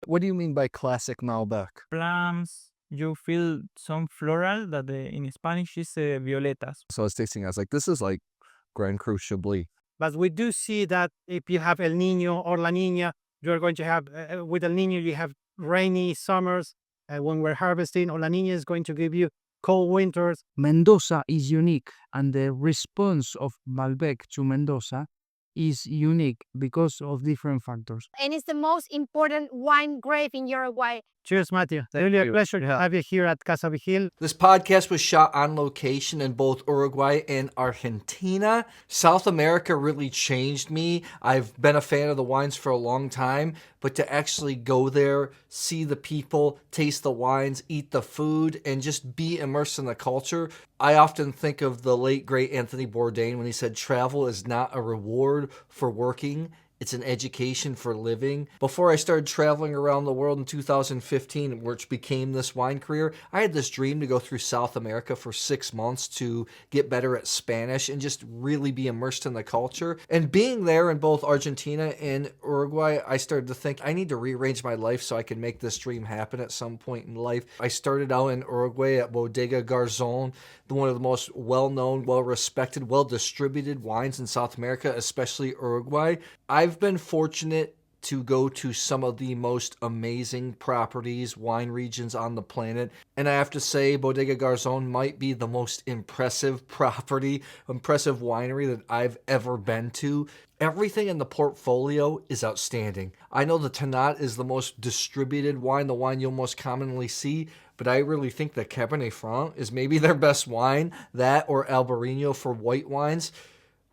What do you mean by classic Malbec? Plums, you feel some floral that in Spanish is violetas. So I was tasting, I was like, this is like Grand Cru Chablis. But we do see that if you have El Nino or La Nina, you're going to have, with El Nino, you have rainy summers when we're harvesting, or La Nina is going to give you cold winters. Mendoza is unique, and the response of Malbec to Mendoza is unique because of different factors. And it's the most important wine grape in Uruguay. Cheers, Matthew. Really a pleasure to have you here at Casa Vigil. This podcast was shot on location in both Uruguay and Argentina. South America really changed me. I've been a fan of the wines for a long time, but to actually go there, see the people, taste the wines, eat the food, and just be immersed in the culture. I often think of the late, great Anthony Bourdain when he said, travel is not a reward for working. It's an education for living. Before I started traveling around the world in 2015, which became this wine career, I had this dream to go through South America for 6 months to get better at Spanish and just really be immersed in the culture. And being there in both Argentina and Uruguay, I started to think I need to rearrange my life so I can make this dream happen at some point in life. I started out in Uruguay at Bodega Garzon, one of the most well-known, well-respected, well-distributed wines in South America, especially Uruguay. I've been fortunate to go to some of the most amazing properties, wine regions on the planet. And I have to say, Bodega Garzon might be the most impressive property, impressive winery that I've ever been to. Everything in the portfolio is outstanding. I know the Tannat is the most distributed wine, the wine you'll most commonly see, but I really think that Cabernet Franc is maybe their best wine, that or Albariño for white wines.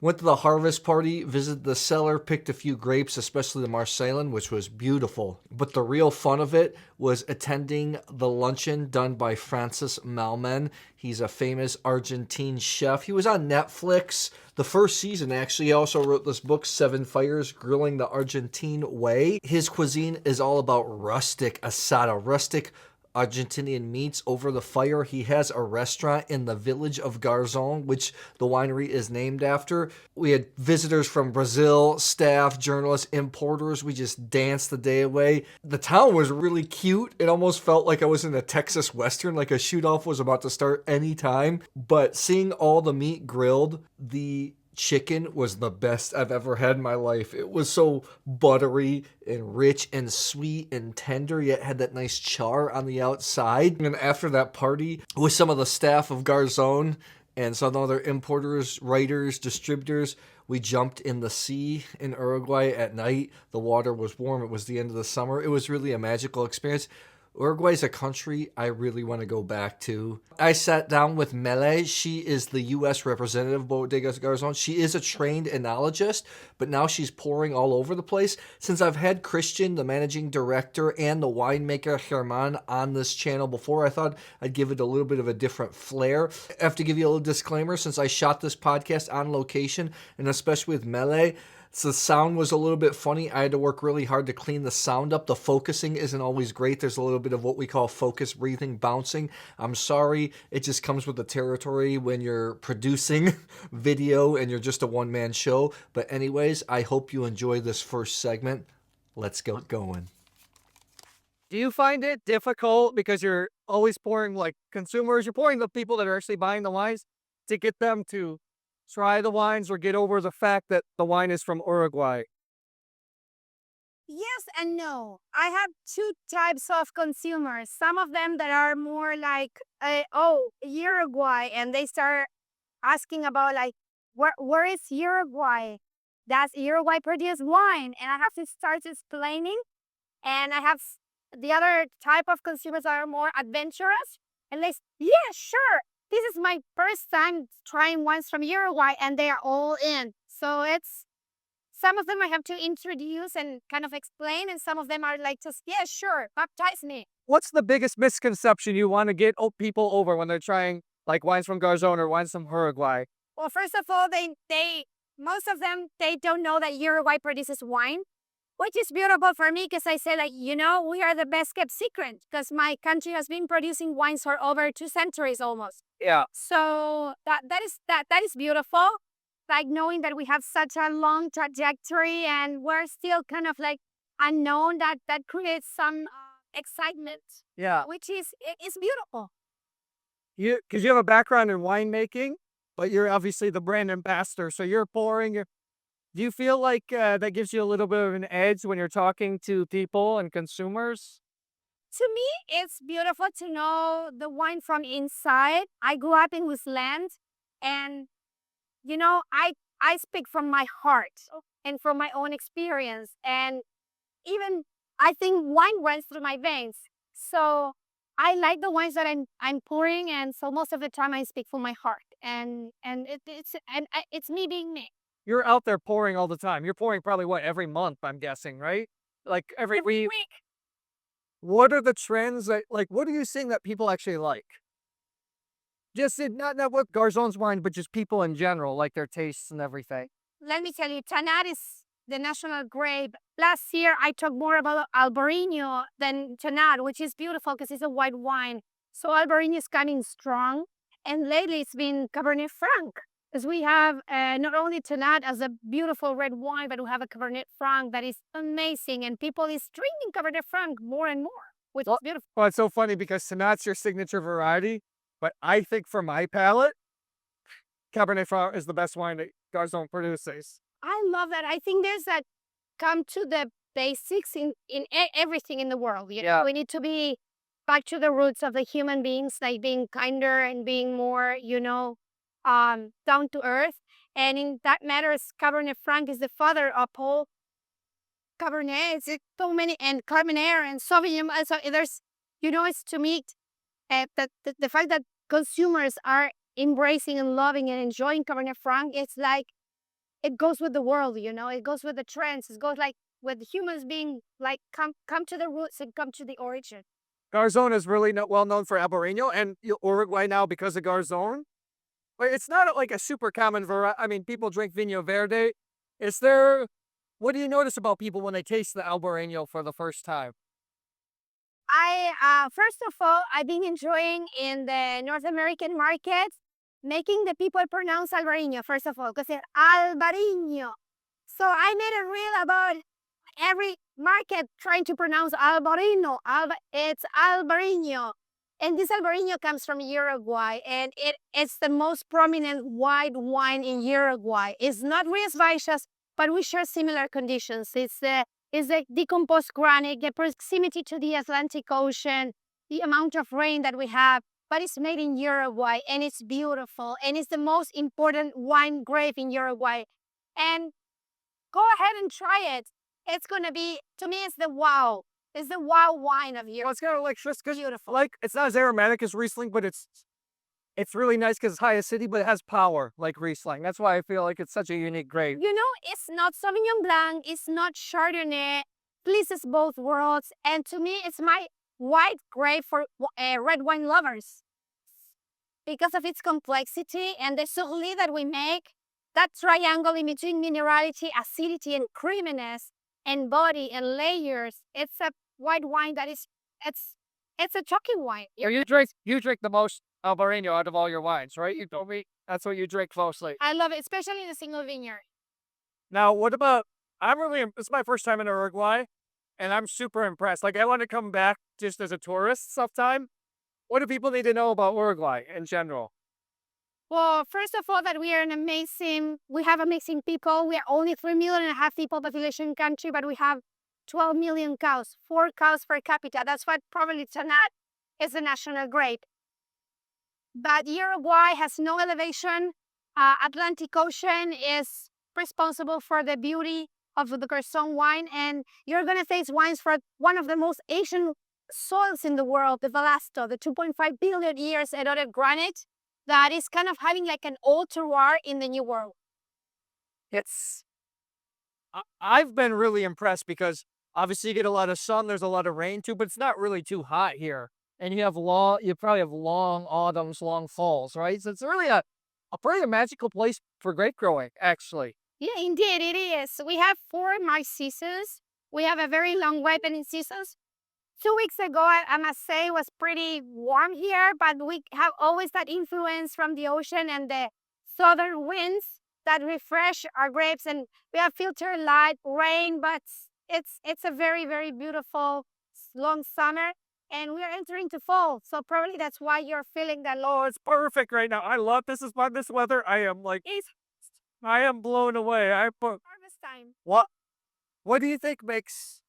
Went to the harvest party, visited the cellar, picked a few grapes, especially the Marseillan, which was beautiful. But the real fun of it was attending the luncheon done by Francis Malmen. He's a famous Argentine chef. He was on Netflix the first season, actually. He also wrote this book, Seven Fires, Grilling the Argentine Way. His cuisine is all about rustic asada, rustic Argentinian meats over the fire. He has a restaurant in the village of Garzon, which the winery is named after. We had visitors from Brazil, staff, journalists, importers. We just danced the day away. The town was really cute. It almost felt like I was in a Texas Western, like a shoot-off was about to start any time. But seeing all the meat grilled, the chicken was the best I've ever had in my life. It was so buttery and rich and sweet and tender, yet had that nice char on the outside. And after that party with some of the staff of Garzon and some other importers, writers, distributors, we jumped in the sea in Uruguay at night. The water was warm. It was the end of the summer. It was really a magical experience. Uruguay is a country I really want to go back to. I sat down with Mele. She is the U.S. representative of Bodega Garzon. She is a trained enologist, but now she's pouring all over the place. Since I've had Christian, the managing director, and the winemaker Germán on this channel before, I thought I'd give it a little bit of a different flair. I have to give you a little disclaimer, since I shot this podcast on location, and especially with Mele, so the sound was a little bit funny. I had to work really hard to clean the sound up. The focusing isn't always great. There's a little bit of what we call focus breathing, bouncing. I'm sorry. It just comes with the territory when you're producing video and you're just a one-man show. But anyways, I hope you enjoy this first segment. Let's get going. Do you find it difficult because you're always pouring like consumers, you're pouring the people that are actually buying the wines to get them to try the wines or get over the fact that the wine is from Uruguay? Yes and no. I have two types of consumers. Some of them that are more like, oh, Uruguay, and they start asking about like, where is Uruguay? Does Uruguay produce wine? And I have to start explaining. And I have the other type of consumers that are more adventurous, and they, yeah, sure. This is my first time trying wines from Uruguay, and they are all in. So it's, some of them I have to introduce and kind of explain, and some of them are like, just, yeah, sure, baptize me. What's the biggest misconception you want to get people over when they're trying like wines from Garzon or wines from Uruguay? Well, first of all, most of them, they don't know that Uruguay produces wine, which is beautiful for me because I say, like, you know, we are the best kept secret because my country has been producing wines for over 2 centuries almost. Yeah. So that is beautiful. Like knowing that we have such a long trajectory and we're still kind of like unknown that creates some excitement, Yeah. which is it's beautiful. Because you have a background in winemaking, but you're obviously the brand ambassador. So you're pouring. Do you feel like that gives you a little bit of an edge when you're talking to people and consumers? To me, it's beautiful to know the wine from inside. I grew up in this land, and I speak from my heart and from my own experience, and even I think wine runs through my veins. So I like the wines that I'm pouring, and so most of the time I speak from my heart, and it's me being me. You're out there pouring all the time. You're pouring probably what, every month, I'm guessing, right? Like every week. What are the trends that, like, what are you seeing that people actually like? Just not what Garzon's wine, but just people in general, like their tastes and everything. Let me tell you, Tannat is the national grape. Last year, I talked more about Albariño than Tannat, which is beautiful because it's a white wine. So Albariño is coming strong. And lately, it's been Cabernet Franc. Because we have not only Tannat as a beautiful red wine, but we have a Cabernet Franc that is amazing. And people is drinking Cabernet Franc more and more, which is beautiful. Well, it's so funny because Tannat's your signature variety, but I think for my palate, Cabernet Franc is the best wine that Garzon produces. I love that. I think there's that come to the basics in everything in the world. Yeah. We need to be back to the roots of the human beings, like being kinder and being more, down to earth. And in that matters, Cabernet Franc is the father of all Cabernet. It's so many, and Cabernet and Sauvignon. So there's, it's to me, that the fact that consumers are embracing and loving and enjoying Cabernet Franc, it's like, it goes with the world, it goes with the trends. It goes like with humans being like, come to the roots and come to the origin. Garzon is really well known for Albariño and Uruguay now because of Garzon. But it's not like a super common variety. I mean, people drink Vino Verde. What do you notice about people when they taste the Albariño for the first time? First of all, I've been enjoying in the North American market making the people pronounce Albariño, first of all, because it's Albariño. So I made a reel about every market trying to pronounce Albariño. It's Albariño. And this Albariño comes from Uruguay, and it's the most prominent white wine in Uruguay. It's not Rías Baixas, but we share similar conditions. It's the decomposed granite, the proximity to the Atlantic Ocean, the amount of rain that we have, but it's made in Uruguay, and it's beautiful, and it's the most important wine grape in Uruguay. And go ahead and try it. It's going to be, to me, it's the wow. It's the wow wine of Uruguay. Well, it's kind of like beautiful. Like, it's not as aromatic as Riesling, but it's really nice because it's high acidity, but it has power like Riesling. That's why I feel like it's such a unique grape. It's not Sauvignon Blanc, it's not Chardonnay, pleases both worlds. And to me, it's my white grape for red wine lovers. Because of its complexity and the surly that we make, that triangle in between minerality, acidity, and creaminess, and body and layers, it's a white wine that it's a chalky wine. You drink the most Albariño out of all your wines, right? You told me that's what you drink mostly. I love it, especially the Single-Vineyard. Now, what about, it's my first time in Uruguay, and I'm super impressed. Like, I want to come back just as a tourist sometime. What do people need to know about Uruguay in general? Well, first of all, that we have amazing people. We are only 3.5 million people population country, but we have 12 million cows, 4 cows per capita. That's why probably Tannat is the national grape. But Uruguay has no elevation. Atlantic Ocean is responsible for the beauty of the Garzon wine, and you're going to taste wines for one of the most ancient soils in the world, the Valasto, the 2.5 billion years eroded granite that is kind of having like an old terroir in the New World. I've been really impressed because obviously you get a lot of sun, there's a lot of rain too, but it's not really too hot here. And you probably have long autumns, long falls, right? So it's really a pretty magical place for grape growing, actually. Yeah, indeed, it is. We have 4 March seasons. We have a very long ripening seasons. 2 weeks ago, I must say, was pretty warm here, but we have always that influence from the ocean and the southern winds that refresh our grapes, and we have filtered light, rain, but it's a very, very beautiful long summer, and we're entering to fall. So probably that's why you're feeling that low. Oh, it's perfect right now. I love this weather. I am like, It's I am blown away. harvest time. What do you think makes?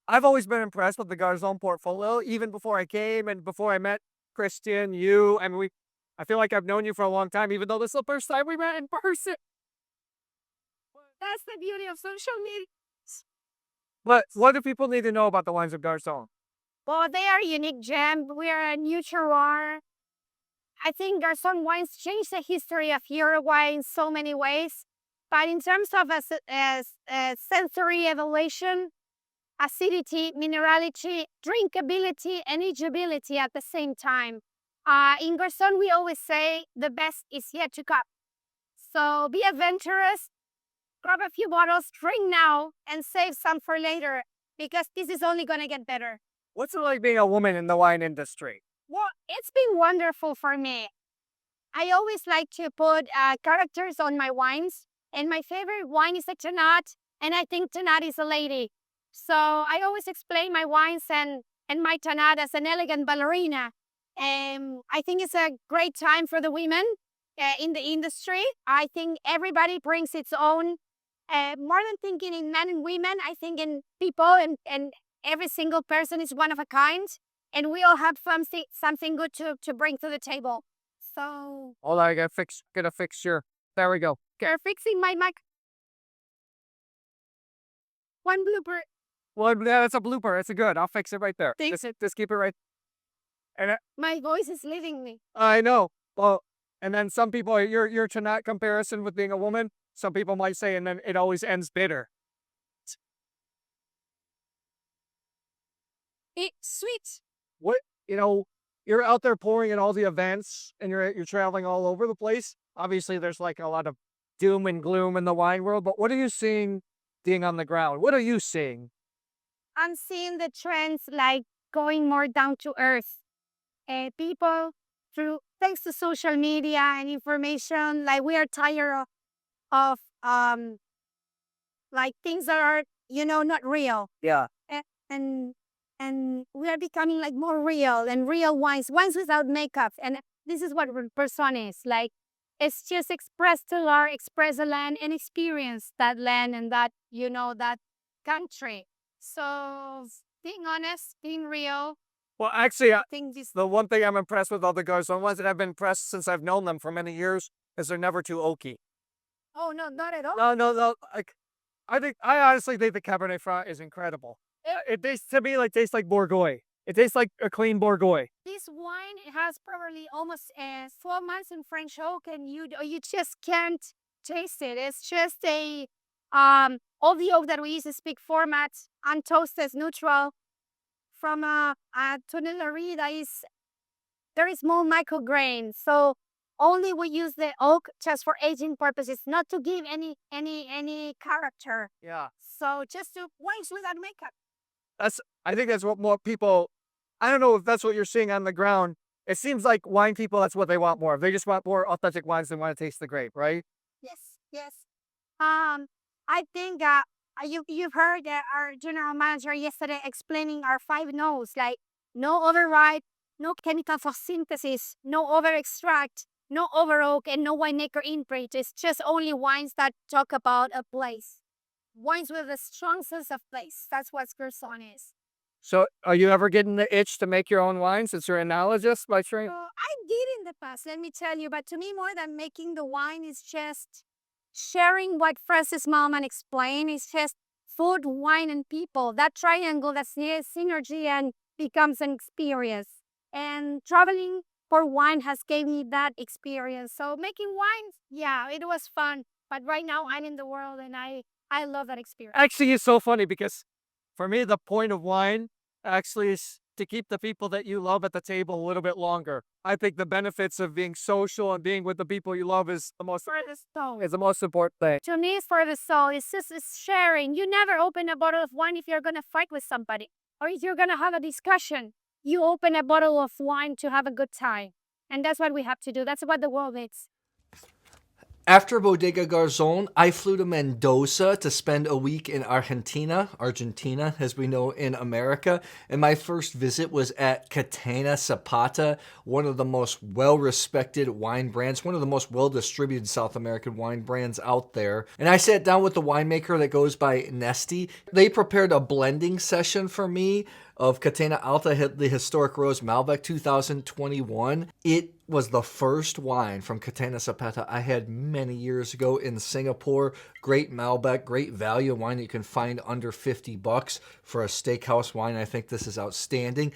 I've always been impressed with the Garzon portfolio, even before I came and before I met Christian, you, and I feel like I've known you for a long time, even though this is the first time we met in person. That's the beauty of social media. But what do people need to know about the wines of Garzon? Well, they are unique gem. We are a new terroir. I think Garzon wines changed the history of Uruguay in so many ways. But in terms of a sensory evaluation, acidity, minerality, drinkability, and ageability at the same time. In Garzon, we always say the best is yet to come. So be adventurous, grab a few bottles, drink now, and save some for later, because this is only going to get better. What's it like being a woman in the wine industry? Well, it's been wonderful for me. I always like to put characters on my wines, and my favorite wine is a Tannat, and I think Tannat is a lady. So I always explain my wines and my Tannat as an elegant ballerina. I think it's a great time for the women in the industry. I think everybody brings its own, more than thinking in men and women, I think in people, and every single person is one of a kind, and we all have something good to bring to the table. So Hold on, I gotta fix your. There we go. you're fixing my mic. One blooper. Well, yeah, that's a blooper. It's a good. I'll fix it right there. Thanks. Just keep it right. And My voice is leaving me. I know. Well, and then some people, your Tannat comparison with being a woman, some people might say, and then it always ends bitter. It's sweet. What, you're out there pouring in all the events, and you're traveling all over the place. Obviously, there's like a lot of doom and gloom in the wine world, but what are you seeing being on the ground? What are you seeing? I'm seeing the trends like going more down to earth. People, thanks to social media and information, like we are tired of like things that are not real. Yeah. And we are becoming like more real, and real wines without makeup. And this is what Person is like. It's just express the land, express the land, and experience that land and that that country. So being honest, being real. Well, actually, I think this. the one thing I'm impressed with all the Garzon ones that I've been impressed since I've known them for many years is they're never too oaky. Oh no, not at all. No. Like, I honestly think the Cabernet Franc is incredible. It tastes to me like Bourgogne. It tastes like a clean Bourgogne. This wine has probably almost 4 months in French oak, and you just can't taste it. It's just all the oak that we use is big format, untoasted, neutral, from a Tonellerie that there is more micrograin. So only we use the oak just for aging purposes, not to give any character. Yeah. So just to wines without makeup. I think that's what more people. I don't know if that's what you're seeing on the ground. It seems like wine people, that's what they want more of. They just want more authentic wines than want to taste the grape, right? Yes. I think you've heard our general manager yesterday explaining our 5 no's, like no override, no chemical for synthesis, no over extract, no over oak, and no winemaker imprint. It's just only wines that talk about a place. Wines with a strong sense of place. That's what Garzon is. So, are you ever getting the itch to make your own wine since you're an enologist by training? So I did in the past, let me tell you, but to me, more than making the wine is just sharing what Francis Malman explained. It's just food, wine, and people. That triangle, that's the synergy and becomes an experience. And traveling for wine has gave me that experience. So making wines, yeah, it was fun. But right now I'm in the world, and I love that experience. Actually, it's so funny because for me, the point of wine actually is to keep the people that you love at the table a little bit longer. I think the benefits of being social and being with the people you love is the most For the soul. important thing. To me, it's for the soul. It's sharing. You never open a bottle of wine if you're going to fight with somebody or if you're going to have a discussion. You open a bottle of wine to have a good time. And that's what we have to do. That's what the world needs. After Bodega Garzon, I flew to Mendoza to spend a week in Argentina, as we know in America, and my first visit was at Catena Zapata, one of the most well-respected wine brands, one of the most well-distributed South American wine brands out there. And I sat down with the winemaker that goes by Nesty. They prepared a blending session for me of Catena Alta, the historic Rose Malbec 2021. It was the first wine from Catena Zapata I had many years ago in Singapore. Great Malbec, great value wine that you can find under $50 for a steakhouse wine. I think this is outstanding.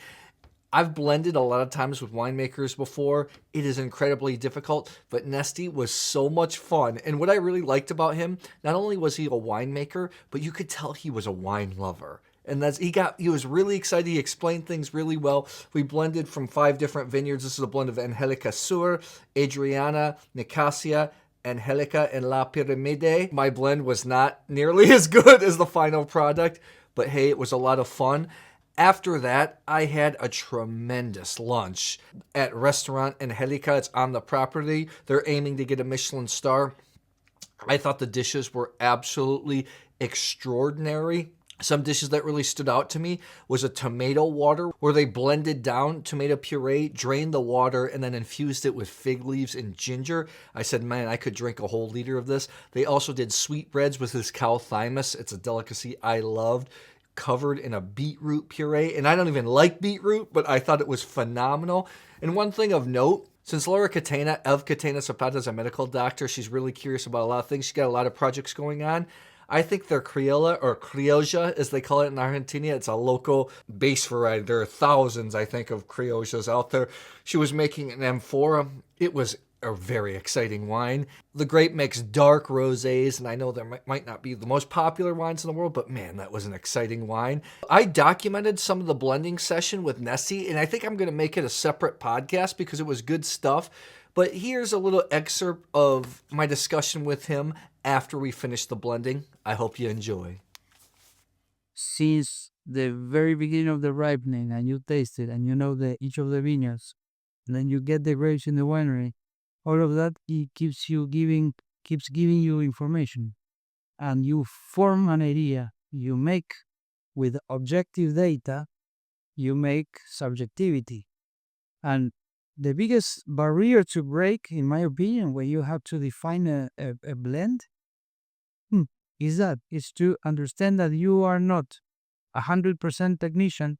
I've blended a lot of times with winemakers before. It is incredibly difficult, but Nesty was so much fun. And what I really liked about him, not only was he a winemaker, but you could tell he was a wine lover. And he was really excited. He explained things really well. We blended from 5 different vineyards. This is a blend of Angelica Sur, Adriana, Nicasia, Angelica, and La Piramide. My blend was not nearly as good as the final product, but hey, it was a lot of fun. After that, I had a tremendous lunch at Restaurant Angelica. It's on the property. They're aiming to get a Michelin star. I thought the dishes were absolutely extraordinary. Some dishes that really stood out to me was a tomato water where they blended down tomato puree, drained the water, and then infused it with fig leaves and ginger. I said, man, I could drink a whole liter of this. They also did sweetbreads with this cow thymus. It's a delicacy I loved, covered in a beetroot puree. And I don't even like beetroot, but I thought it was phenomenal. And one thing of note, since Laura Catena of Catena Zapata is a medical doctor, she's really curious about a lot of things. She's got a lot of projects going on. I think their Criolla, or Criolla as they call it in Argentina, it's a local base variety. There are thousands, I think, of Criollas out there. She was making an Amphora. It was a very exciting wine. The grape makes dark rosés, and I know there might not be the most popular wines in the world, but man, that was an exciting wine. I documented some of the blending session with Nessie, and I think I'm going to make it a separate podcast because it was good stuff. But here's a little excerpt of my discussion with him after we finish the blending. I hope you enjoy. Since the very beginning of the ripening, and you taste it, and you know each of the vineyards, and then you get the grapes in the winery, all of that it keeps giving you information, and you form an idea. You make with objective data, you make subjectivity, and the biggest barrier to break, in my opinion, when you have to define a blend, is to understand that you are not 100% technician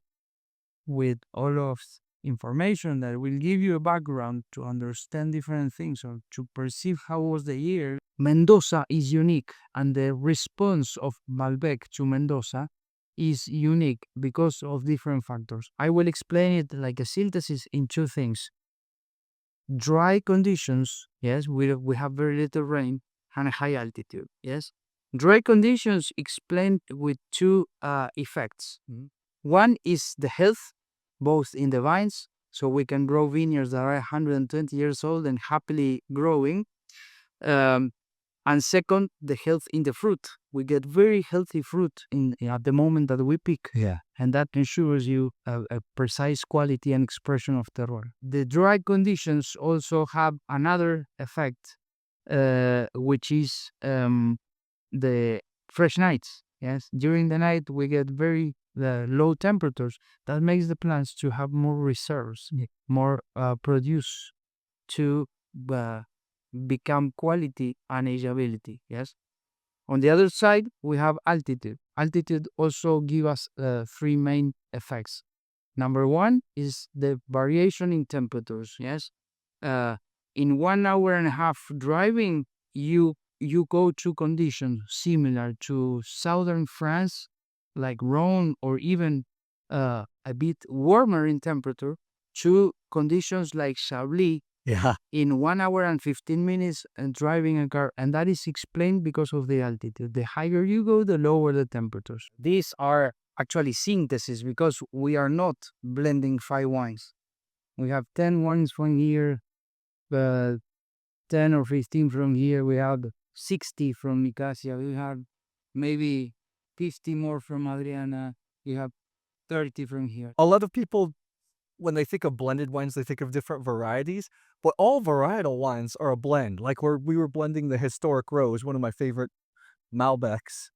with all of information that will give you a background to understand different things or to perceive how was the year. Mendoza is unique, and the response of Malbec to Mendoza is unique because of different factors. I will explain it like a synthesis in 2 things. Dry conditions, yes, we have very little rain and high altitude, yes. Dry conditions explained with 2 effects. One is the health, both in the vines, so we can grow vineyards that are 120 years old and happily growing. And second, the health in the fruit. We get very healthy fruit at the moment that we pick. Yeah. And that ensures you a precise quality and expression of terroir. The dry conditions also have another effect, which is the fresh nights. Yes, during the night we get very low temperatures. That makes the plants to have more reserves, more produce to become quality and ageability. Yes. On the other side, we have altitude. Altitude also gives us 3 main effects. Number 1 is the variation in temperatures. Yes. In 1 hour and a half driving, you go to conditions similar to southern France, like Rhone, or even a bit warmer in temperature, to conditions like Chablis, Yeah. in 1 hour and 15 minutes and driving a car. And that is explained because of the altitude. The higher you go, the lower the temperatures. These are actually synthesis because we are not blending 5 wines. We have 10 wines from here, 10 or 15 from here. We have 60 from Nicasia. We have maybe 50 more from Adriana. We have 30 from here. A lot of people, when they think of blended wines, they think of different varieties. But all varietal wines are a blend. Like we were blending the historic rose, one of my favorite Malbecs.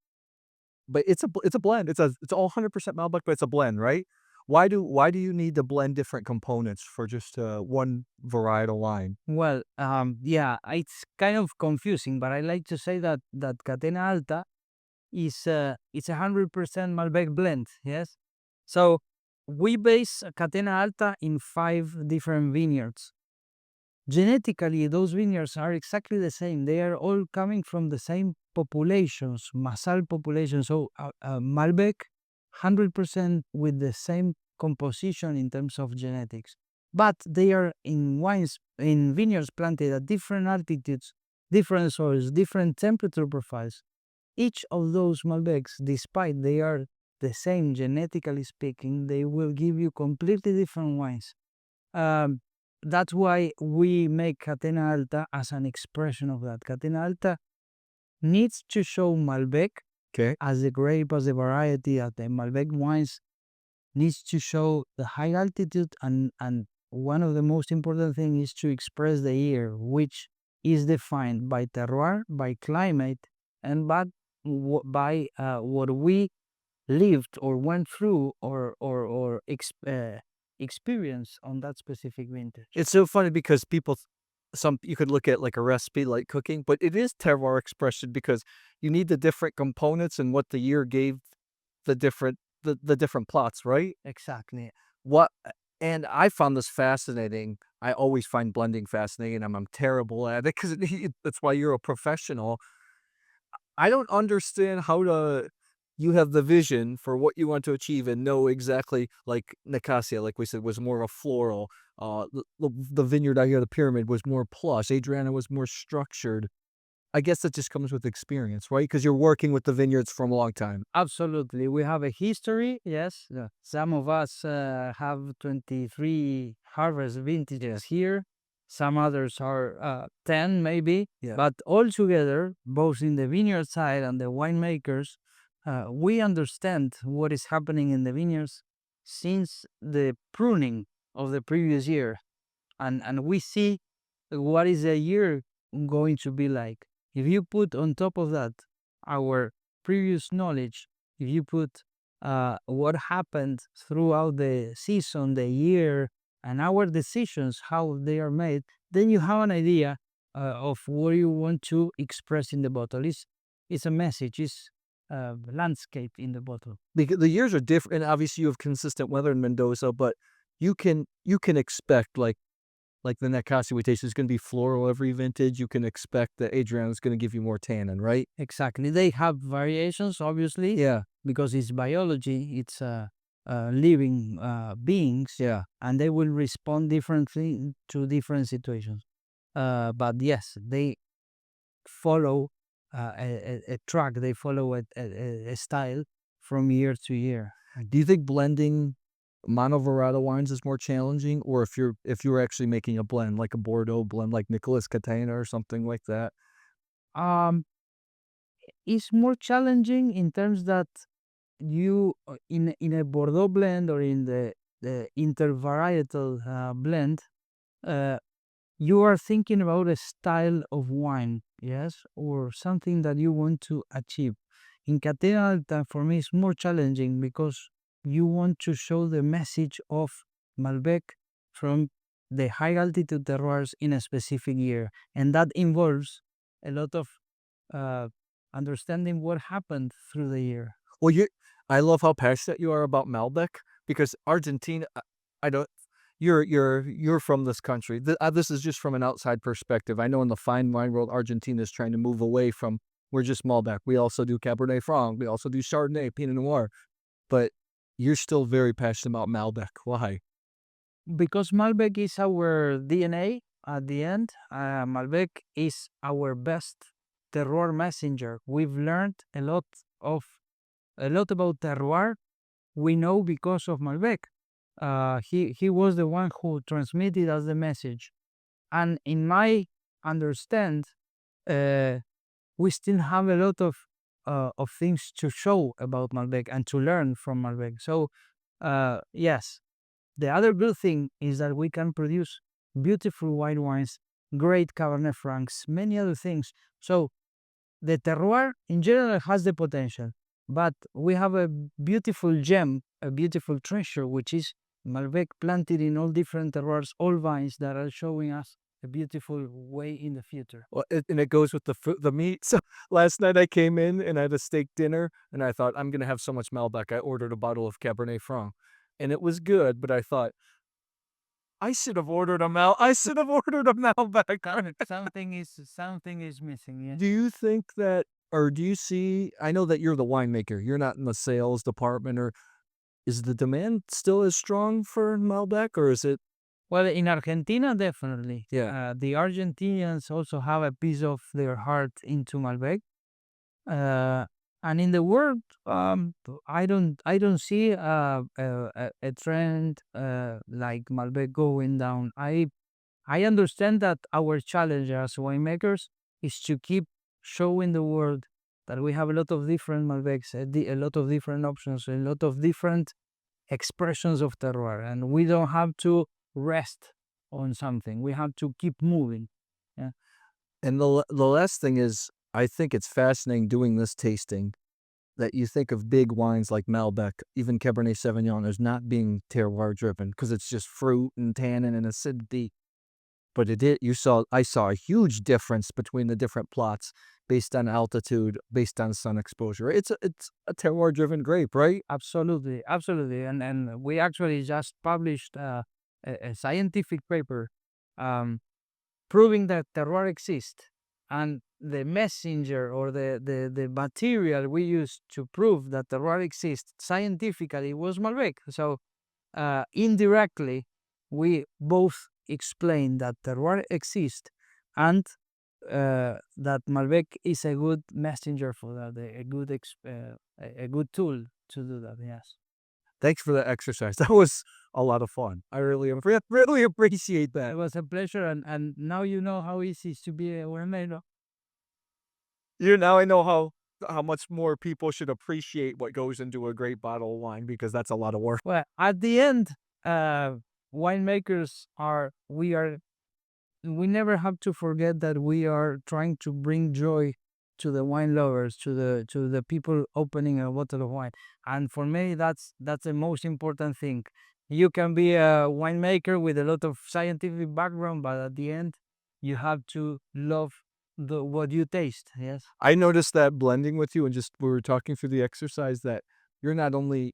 But it's a blend. It's all 100% Malbec, but it's a blend, right? Why do you need to blend different components for just one varietal wine? Well, yeah, it's kind of confusing, but I like to say that Catena Alta is it's 100% Malbec blend. Yes, so we base Catena Alta in 5 different vineyards. Genetically, those vineyards are exactly the same. They are all coming from the same populations, Masal population. So Malbec, 100% with the same composition in terms of genetics. But they are in vineyards planted at different altitudes, different soils, different temperature profiles. Each of those Malbecs, despite they are the same genetically speaking, they will give you completely different wines. That's why we make Catena Alta as an expression of that. Catena Alta needs to show Malbec as the grape, as the variety, that the Malbec wines needs to show the high altitude, and one of the most important things is to express the year, which is defined by terroir, by climate, and by what we lived or went through or experience on that specific vintage. It's so funny because you could look at like a recipe like cooking, but it is terroir expression because you need the different components and what the year gave the different plots, right? Exactly. And I found this fascinating. I always find blending fascinating. I'm terrible at it because that's why you're a professional. I don't understand you have the vision for what you want to achieve and know exactly, like Nicasia, like we said, was more of a floral. The vineyard out here, the pyramid, was more plush. Adriana was more structured. I guess that just comes with experience, right? Because you're working with the vineyards for a long time. Absolutely. We have a history, yes. Some of us have 23 harvest vintages here. Some others are 10 maybe. Yeah. But all together, both in the vineyard side and the winemakers, we understand what is happening in the vineyards since the pruning of the previous year. And we see what is a year going to be like. If you put on top of that our previous knowledge, if you put what happened throughout the season, the year, and our decisions, how they are made, then you have an idea of what you want to express in the bottle. It's a message, it's landscape in the bottle. Because the years are different, and obviously you have consistent weather in Mendoza, but you can expect like the Nicasia we taste is going to be floral every vintage. You can expect that Adriana is going to give you more tannin, right? Exactly. They have variations, obviously. Yeah. Because it's biology, it's living beings. Yeah. And they will respond differently to different situations. But yes, they follow a track, they follow a style from year to year. Do you think blending monovarietal wines is more challenging, or if you're actually making a blend, like a Bordeaux blend, like Nicolas Catena or something like that? It's more challenging in terms that you in a Bordeaux blend or in the intervarietal blend, you are thinking about a style of wine, yes, or something that you want to achieve. In Catena Alta, for me, it's more challenging because you want to show the message of Malbec from the high altitude terroirs in a specific year. And that involves a lot of understanding what happened through the year. Well, I love how passionate you are about Malbec, because Argentina, you're from this country. This is just from an outside perspective. I know in the fine wine world, Argentina is trying to move away from, we're just Malbec. We also do Cabernet Franc. We also do Chardonnay, Pinot Noir. But you're still very passionate about Malbec. Why? Because Malbec is our DNA at the end. Malbec is our best terroir messenger. We've learned a lot about terroir. We know because of Malbec. He was the one who transmitted us the message. And in my understand, we still have a lot of things to show about Malbec and to learn from Malbec. So, yes, the other good thing is that we can produce beautiful white wines, great Cabernet Francs, many other things. So the terroir in general has the potential, but we have a beautiful gem, a beautiful treasure, which is Malbec planted in all different terroirs, all vines that are showing us a beautiful way in the future. Well, and it goes with the meat. So last night I came in and I had a steak dinner, and I thought I'm gonna have so much Malbec. I ordered a bottle of Cabernet Franc, and it was good. But I thought I should have ordered a Malbec. Something is missing. Yes. Do you think that, or do you see? I know that you're the winemaker. You're not in the sales department, or is the demand still as strong for Malbec, or is it? Well, in Argentina, definitely. Yeah. The Argentinians also have a piece of their heart into Malbec. And in the world, I don't see a trend like Malbec going down. I understand that our challenge as winemakers is to keep showing the world that we have a lot of different Malbecs, a lot of different options, a lot of different expressions of terroir, and we don't have to rest on something. We have to keep moving. Yeah. And the last thing is, I think it's fascinating doing this tasting that you think of big wines like Malbec, even Cabernet Sauvignon, as not being terroir driven because it's just fruit and tannin and acidity. But I saw a huge difference between the different plots based on altitude, based on sun exposure. It's a terroir driven grape, right? Absolutely, absolutely. And we actually just published a scientific paper proving that terroir exists. And the messenger or the material we used to prove that terroir exists scientifically was Malbec. So indirectly, we both explain that terroir exists and that Malbec is a good messenger for that, a good tool to do that. Yes. Thanks for the exercise. That was a lot of fun. I really appreciate It that. was a pleasure, and now you know how easy it is to be a winemaker. Now I know how much more people should appreciate what goes into a great bottle of wine because that's a lot of work. Well, at the end, winemakers we never have to forget that we are trying to bring joy to the wine lovers, to the people opening a bottle of wine. And for me, that's the most important thing. You can be a winemaker with a lot of scientific background, but at the end, you have to love what you taste. Yes. I noticed that blending with you and just we were talking through the exercise that you're not only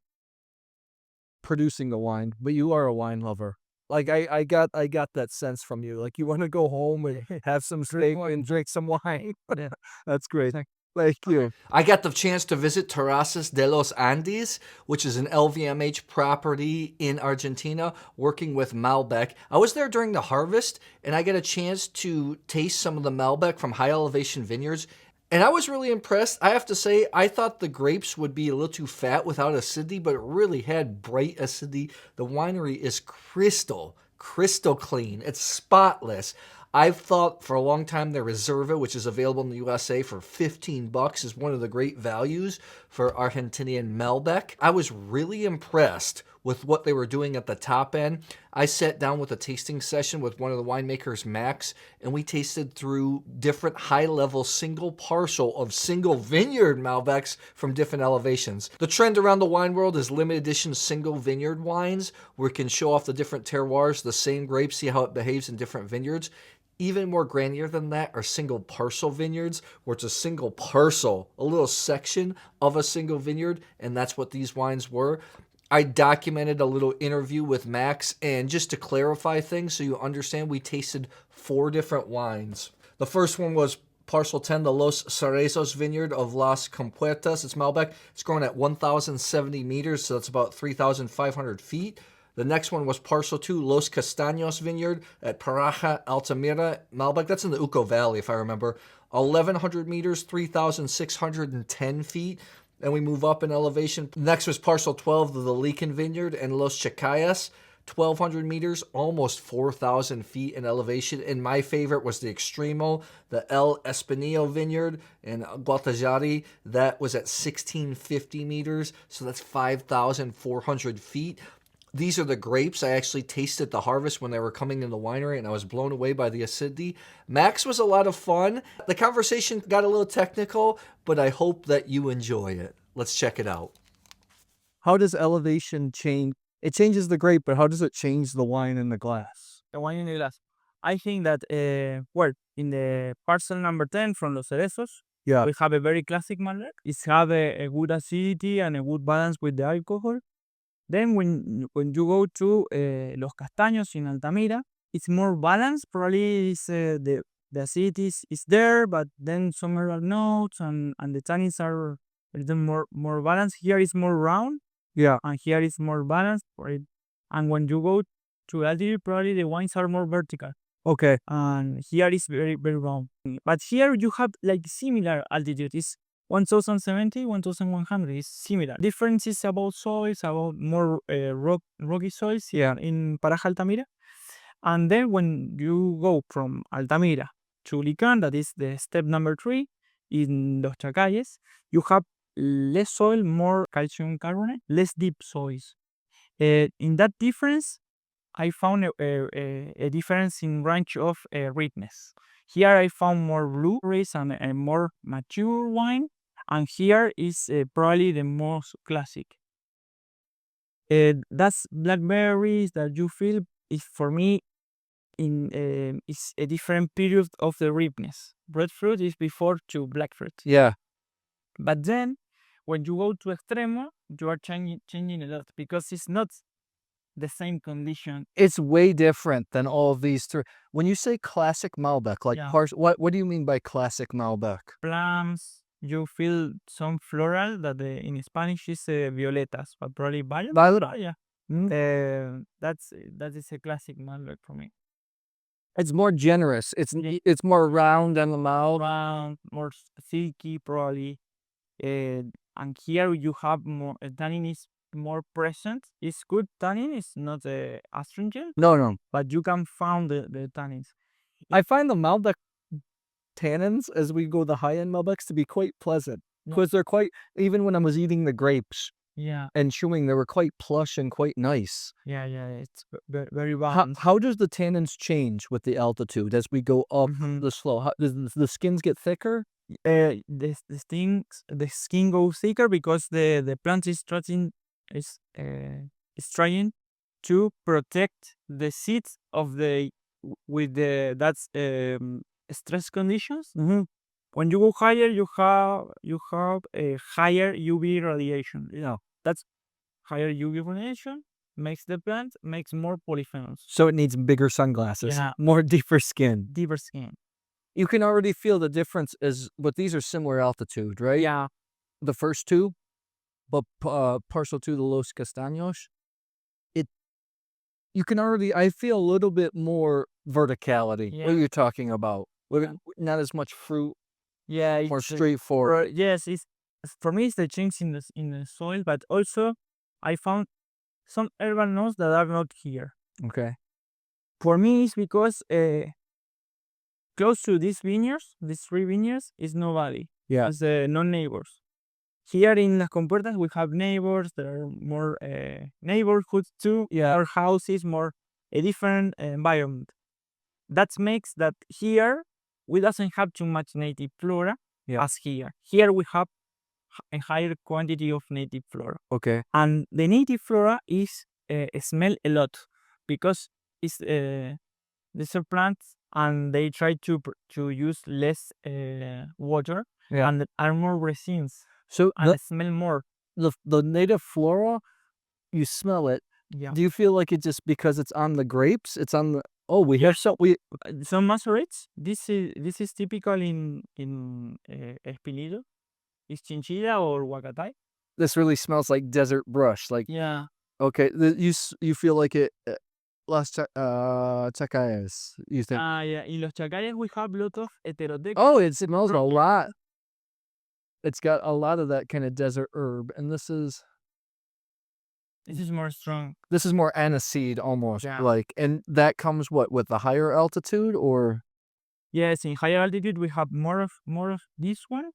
producing the wine, but you are a wine lover. Like I got that sense from you. Like you want to go home and have some steak and drink some wine. Yeah. That's great. Thank you. I got the chance to visit Terrazas de los Andes, which is an LVMH property in Argentina, working with Malbec. I was there during the harvest, and I got a chance to taste some of the Malbec from high elevation vineyards. And I was really impressed. I have to say, I thought the grapes would be a little too fat without acidity, but it really had bright acidity. The winery is crystal clean. It's spotless. I've thought for a long time the Reserva, which is available in the USA for $15, is one of the great values for Argentinian Malbec. I was really impressed with what they were doing at the top end. I sat down with a tasting session with one of the winemakers, Max, and we tasted through different high-level single parcel of single vineyard Malbecs from different elevations. The trend around the wine world is limited edition single vineyard wines, where it can show off the different terroirs, the same grape, see how it behaves in different vineyards. Even more granular than that are single parcel vineyards, where it's a single parcel, a little section of a single vineyard, and that's what these wines were. I documented a little interview with Max, and just to clarify things so you understand, we tasted 4 different wines. The first one was Parcel 10, the Los Cerezos vineyard of Las Compuertas. It's Malbec. It's grown at 1,070 meters, so that's about 3,500 feet. The next one was Parcel 2, Los Castaños vineyard at Paraja, Altamira, Malbec. That's in the Uco Valley, if I remember. 1,100 meters, 3,610 feet. And we move up in elevation. Next was Parcel 12 of the Licán vineyard and Los Chacayes, 1,200 meters, almost 4,000 feet in elevation. And my favorite was the Extremo, the El Espinillo vineyard in Gualtallary. That was at 1,650 meters, so that's 5,400 feet. These are the grapes. I actually tasted the harvest when they were coming in the winery, and I was blown away by the acidity. Max was a lot of fun. The conversation got a little technical, but I hope that you enjoy it. Let's check it out. How does elevation change? It changes the grape, but how does it change the wine in the glass? The wine in the glass. I think that, well, in the parcel number 10 from Los Cerezos, Yeah. we have a very classic Malbec. It have a good acidity and a good balance with the alcohol. Then when you go to Los Castaños in Altamira, it's more balanced. Probably it's, the acidity is there, but then some herbal notes and the tannins are a little more balanced. Here is more round, Yeah. and here is more balanced. And when you go to altitude, probably the wines are more vertical, Okay. and here is very round. But here you have like similar altitude. It's 1070, 1100 is similar. Difference is about soils, about more rocky soils here in Paraje Altamira. And then when you go from Altamira to Licán, that is the step number 3 in Los Chacayes, you have less soil, more calcium carbonate, less deep soils. In that difference, I found a difference in range of ripeness. Here I found more blueberries and a more mature wine, and here is probably the most classic. That's blackberries that you feel is for me is a different period of the ripeness. Breadfruit is before to blackfruit. Yeah. But then when you go to Extremo, you are changing a lot because it's not the same condition. It's way different than all of these three. When you say classic Malbec, like Yeah. what do you mean by classic Malbec? Plums, you feel some floral that in Spanish is violetas, but probably violet. Violet. Yeah. Mm. That is a classic Malbec for me. It's more generous. Yeah. It's more round in the mouth. Round, more silky probably. And here you have more tannin is more present. It's good tannin. It's not astringent, No. but you can find the tannins. I find the Malbec tannins as we go the high end Malbecs to be quite pleasant because they're quite. Even when I was eating the grapes Yeah. and chewing, they were quite plush and quite nice. Yeah. It's very balanced. How does the tannins change with the altitude as we go up Mhm. the slope? How, does the skins get thicker? The skin goes thicker because the plant is trying to protect the seeds of the with the that's stress conditions. Mm-hmm. When you go higher, you have a higher UV radiation. That's higher UV radiation makes the plant makes more polyphenols, So it needs bigger sunglasses. Yeah. More deeper skin. deeper skin. You can already feel the difference but these are similar altitude, right? Yeah. The first two, but partial to the Los Castaños, you can already, I feel a little bit more verticality. What are Yeah. you talking about? Not as much fruit, Yeah. more it's, straightforward. yes, it's for me it's the change in the soil, but also I found some herbal notes that are not here. Okay. For me, it's because close to these vineyards, these 3 vineyards, is nobody. Yeah. It's no neighbors. Here in Las Compuertas, we have neighbors. There are more neighborhoods too. Yeah. Our houses, more a different environment. That makes that here we doesn't have too much native flora as here. Here we have a higher quantity of native flora, Okay. and the native flora is smell a lot because it's desert plants and they try to use less water and are more resins So and smell more. the native flora, you smell it. Yeah. Do you feel like it just because it's on the grapes? It's on the Some macerates. This is typical in Espinillo. It's chinchilla or huacatay. this really smells like desert brush. Like Yeah. okay, you feel like it. Las Chacayes, you think? Yeah. In Los Chacayes we have a lot of heterotech. Oh, it smells a lot. It's got a lot of that kind of desert herb, and this is more strong. this is more aniseed almost. Yeah. Like, and that comes with the higher altitude, or Yes, in higher altitude we have more of this one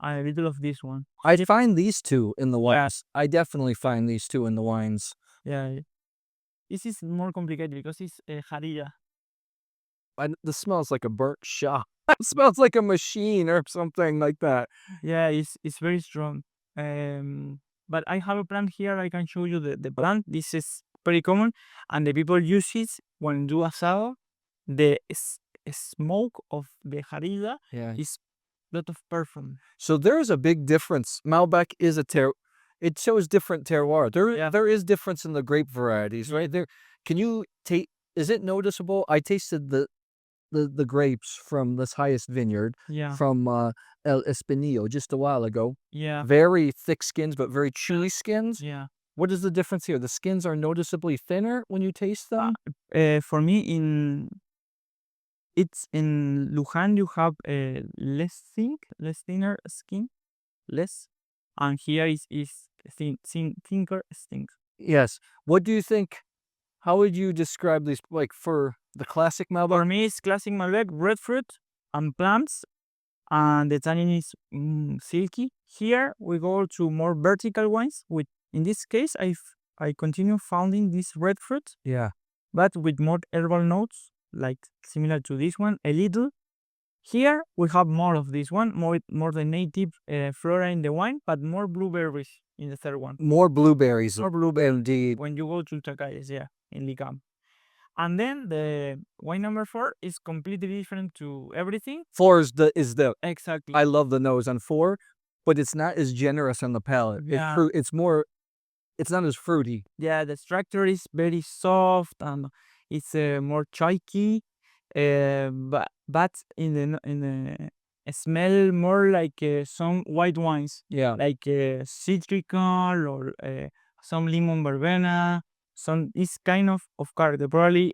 and a little of this one. I find these two in the wines. I definitely find these two in the wines. Yeah. This is more complicated because it's jarilla. This smells like a burnt shop. It smells like a machine or something like that. Yeah, it's very strong. But I have a plant here. I can show you the plant. This is very common, and the people use it when do asado. The smoke of the jarilla Yeah. is lot of perfume. So there's a big difference. Malbec is it shows different terroir. There is difference in the grape varieties, right? There, can you take? Is it noticeable? I tasted the grapes from this highest vineyard Yeah, from El Espinillo just a while ago. yeah, Very thick skins, but very chewy skins. yeah. What is the difference here? The skins are noticeably thinner when you taste them. For me, it's in Luján you have less thinner skin, less, and here is thinner skin. Yes. What do you think? How would you describe these? Like for the classic Malbec? For me, it's classic Malbec, red fruit and plums, and the tannin is silky. Here we go to more vertical wines. With in this case, I continue finding this red fruit, Yeah. but with more herbal notes, like similar to this one, a little. Here we have more of this one, more the native flora in the wine, but more blueberries in the third one. More blueberries. More blueberries Indeed. when you go to Chacayes, yeah, in Licán. And then the wine number 4 is completely different to everything. 4 is the Exactly. I love the nose on 4, but it's not as generous on the palate. Yeah. It's not as fruity. Yeah, the structure is very soft and it's more chalky, but in the smell more like some white wines, Yeah. like citrical or some lemon verbena, some this kind of character. Probably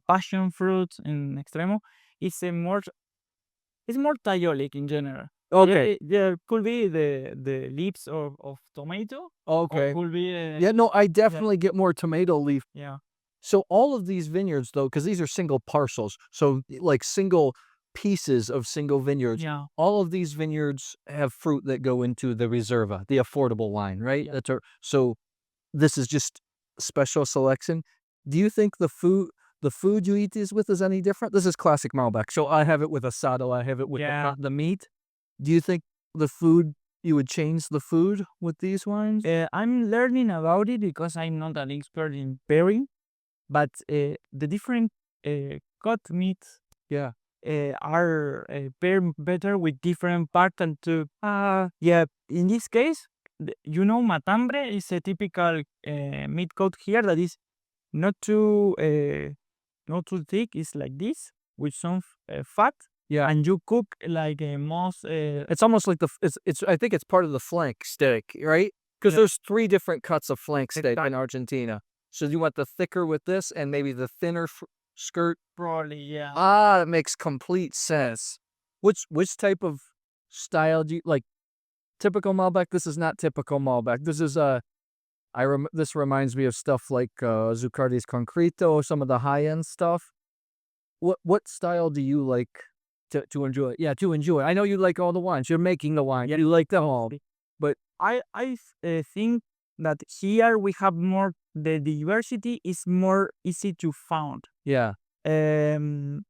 passion fruit in Extremo. It's more thiolic in general. Okay. There could be the leaves of tomato. Okay. Or could be Yeah, no, I definitely get more tomato leaf. yeah. So all of these vineyards, though, because these are single parcels, so like single pieces of single vineyards, Yeah. all of these vineyards have fruit that go into the Reserva, the affordable line, right? Yeah. So this is just special selection. Do you think the food you eat these with is any different? This is classic Malbec. So I have it with asado. I have it with Yeah. the meat. Do you think the food, you would change the food with these wines? I'm learning about it because I'm not an expert in pairing, but the different cut meats Yeah. are paired better with different parts and to yeah. In this case, matambre is a typical meat cut here that is not too thick. It's like this with some fat. Yeah. And you cook like a most It's almost like it's I think it's part of the flank steak, right? Because Yeah. there's 3 different cuts of flank steak Exactly. in Argentina. So you want the thicker with this and maybe the thinner skirt. probably yeah. That makes complete sense. Which type of style do you like? Typical Malbec? This is not typical Malbec. This is this reminds me of stuff like Zuccardi's Concreto, some of the high end stuff. What style do you like to enjoy? Yeah, to enjoy. I know you like all the wines. You're making the wine. Yeah. You like them all. I think that here we have more, the diversity is more easy to found. Yeah. Um,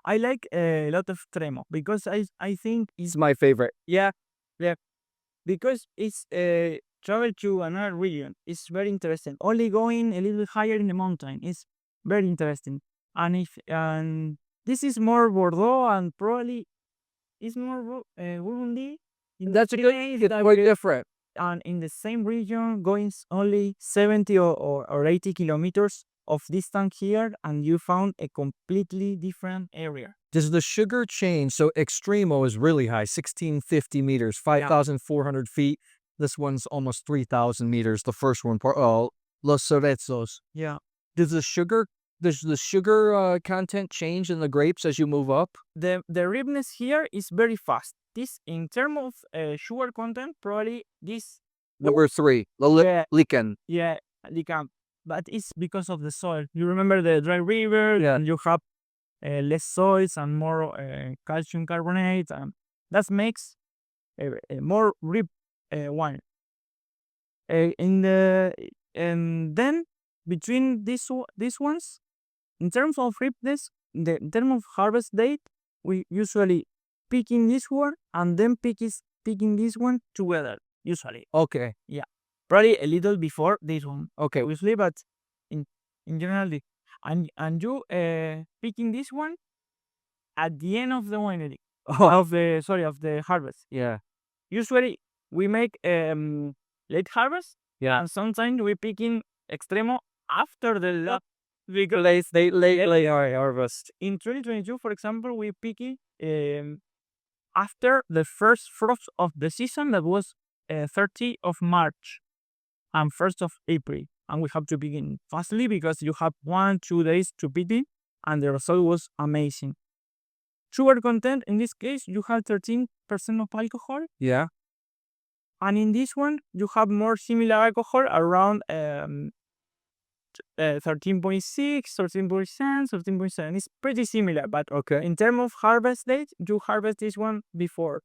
I like a lot of Extremo because I think It's my favorite. yeah, because it's travel to another region. It's very interesting. Only going a little higher in the mountain is very interesting. And this is more Bordeaux and probably it's more Burgundy. That's a good. It's quite different. And in the same region, going only 70 or 80 kilometers of distance here, and you found a completely different area. Does the sugar change? So Extremo is really high, 1650 meters, 5,400 feet. This one's almost 3,000 meters. The first one, Los Cerezos. Yeah. Does the sugar content change in the grapes as you move up? The ripeness here is very fast. This, in terms of sugar content, probably this, Number 3, the Yeah. Licán. yeah, Licán. But it's because of the soil. You remember the dry river, Yeah. and you have less soils and more calcium carbonate, and that makes a more rip wine. In the And then between these ones, in terms of ripeness, in terms of harvest date, we usually picking this one and then picking this one together. Usually, Okay. probably a little before this one, Okay. obviously, but in general, and you picking this one at the end of the winery of the harvest. Yeah. Usually, we make late harvest. Yeah. And sometimes we picking Extremo after the last because Late harvest. in 2022, for example, we picking after the first frost of the season that was 30 of March and 1st of April. And we have to begin fastly because you have 1-2 days to pick it, and the result was amazing. Sugar content, in this case, you have 13% of alcohol. Yeah. And in this one, you have more similar alcohol around 13.6, 13.7. It's pretty similar, but Okay. in terms of harvest date, you harvest this one before.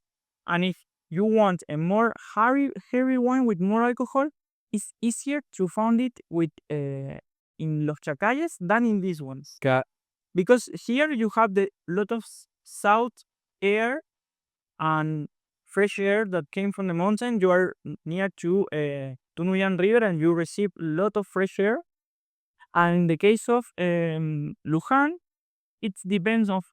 And if you want a more heavy wine with more alcohol, it's easier to find it with in Los Chacayes than in these ones. Got. Because here you have the lot of south air and fresh air that came from the mountain. You are near to Tunuyan River and you receive a lot of fresh air. And in the case of Luján, it depends of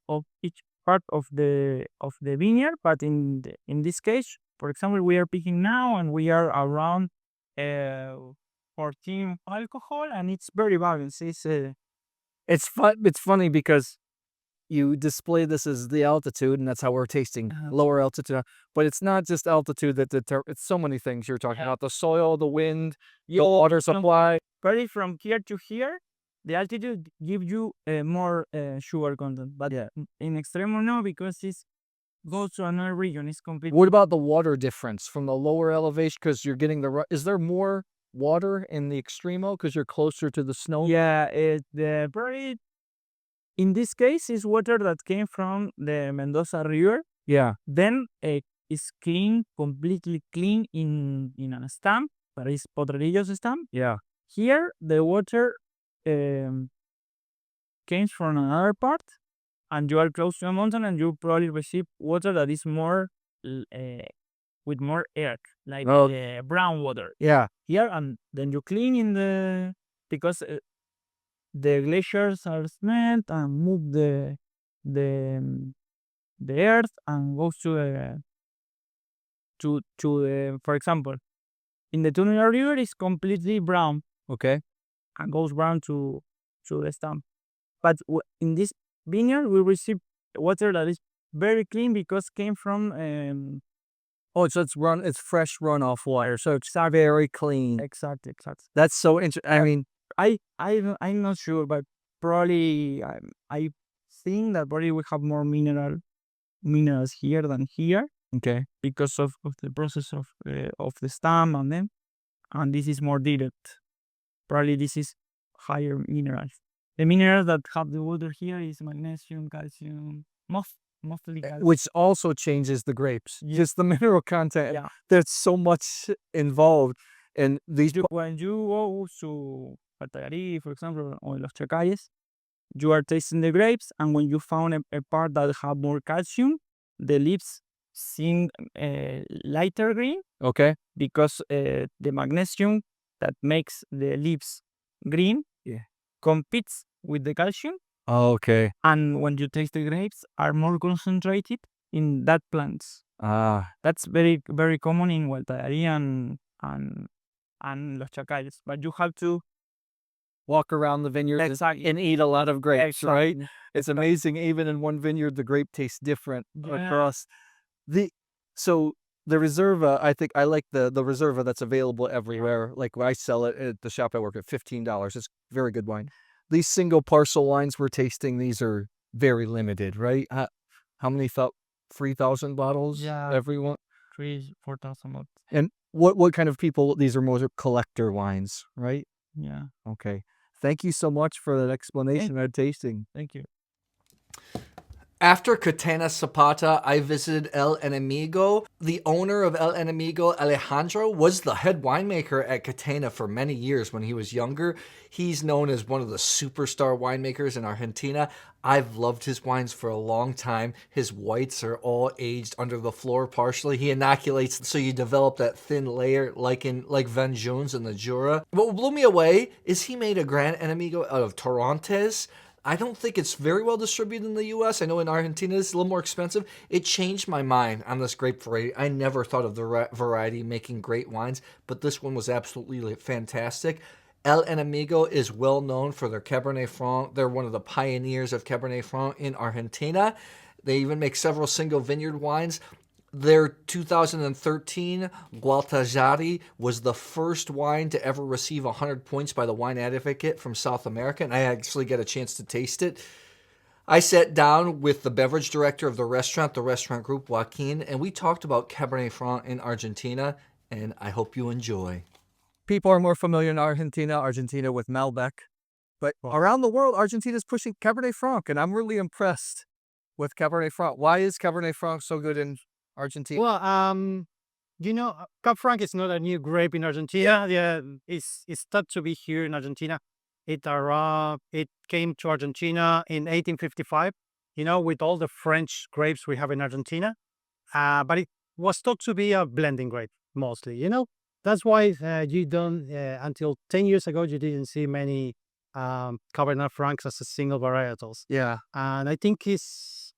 each part of the vineyard. But in this case, for example, we are picking now and we are around 14 alcohol, and it's very balanced. It's fun. It's funny because you display this as the altitude, and that's how we're tasting lower altitude. But it's not just altitude it's so many things you're talking about: the soil, the wind, the water supply. Probably from here to here, the altitude gives you more sugar content. But in Extremo, no, because it goes to another region. It's completely. What about the water difference from the lower elevation? Because you're getting is there more water in the Extremo because you're closer to the snow? Yeah, the probably in this case is water that came from the Mendoza River. Yeah. Then it's clean, completely clean in a stamp, but it's Potrerillos stamp. Yeah. Here the water came from another part, and you are close to a mountain, and you probably receive water that is more with more air, like brown water. Yeah. Here, and then you clean because the glaciers are smelt and move the earth and goes to for example, in the Tunuyan River is completely brown. Okay. And goes brown to the stump. But in this vineyard, we receive water that is very clean because came from so it's fresh runoff water, so it's very clean. Exactly. That's so interesting. I mean, I'm not sure, but probably I think that probably we have more minerals here than here. Okay. Because of the process of the stamp and this is more direct. Probably this is higher minerals. The minerals that have the water here is magnesium, calcium, mostly calcium. Which also changes the grapes. Yeah. Just the mineral content. Yeah. There's so much involved in these. When you go to Gualtallary, for example, or Los Chacayes, you are tasting the grapes, and when you found a part that have more calcium, the leaves seem lighter green. Okay. Because the magnesium that makes the leaves green competes with the calcium. Okay. And when you taste the grapes, are more concentrated in that plants. That's very, very common in Gualtallary and Los Chacayes. But you have to walk around the vineyard and eat a lot of grapes, right? It's amazing. Even in one vineyard, the grape tastes different across. So the Reserva, I think I like the Reserva that's available everywhere. Like I sell it at the shop I work at, $15. It's very good wine. These single parcel wines we're tasting, these are very limited, right? How many 3,000 bottles? Yeah. Everyone? 3,000-4,000 bottles. And what kind of people? These are more collector wines, right? Yeah. Okay. Thank you so much for that explanation and tasting. Thank you. After Catena Zapata, I visited El Enemigo. The owner of El Enemigo, Alejandro, was the head winemaker at Catena for many years when he was younger. He's known as one of the superstar winemakers in Argentina. I've loved his wines for a long time. His whites are all aged under the floor partially. He inoculates so you develop that thin layer like Vengeance in the Jura. What blew me away is he made a Gran Enemigo out of Torrontés. I don't think it's very well distributed in the US. I know in Argentina it's a little more expensive. It changed my mind on this grape variety. I never thought of the variety making great wines, but this one was absolutely fantastic. El Enemigo is well known for their Cabernet Franc. They're one of the pioneers of Cabernet Franc in Argentina. They even make several single vineyard wines. Their 2013 Gualtallary was the first wine to ever receive 100 points by the Wine Advocate from South America, and I actually get a chance to taste it. I sat down with the beverage director of the restaurant group, Joaquin, and we talked about Cabernet Franc in Argentina, and I hope you enjoy. People are more familiar in Argentina with Malbec. But around the world, Argentina is pushing Cabernet Franc, and I'm really impressed with Cabernet Franc. Why is Cabernet Franc so good in Argentina? Well, Cab Franc is not a new grape in Argentina. Yeah, it's thought to be here in Argentina. It came to Argentina in 1855. With all the French grapes we have in Argentina, but it was thought to be a blending grape mostly. That's why you don't until 10 years ago you didn't see many Cabernet Francs as a single varietals. Yeah. And I think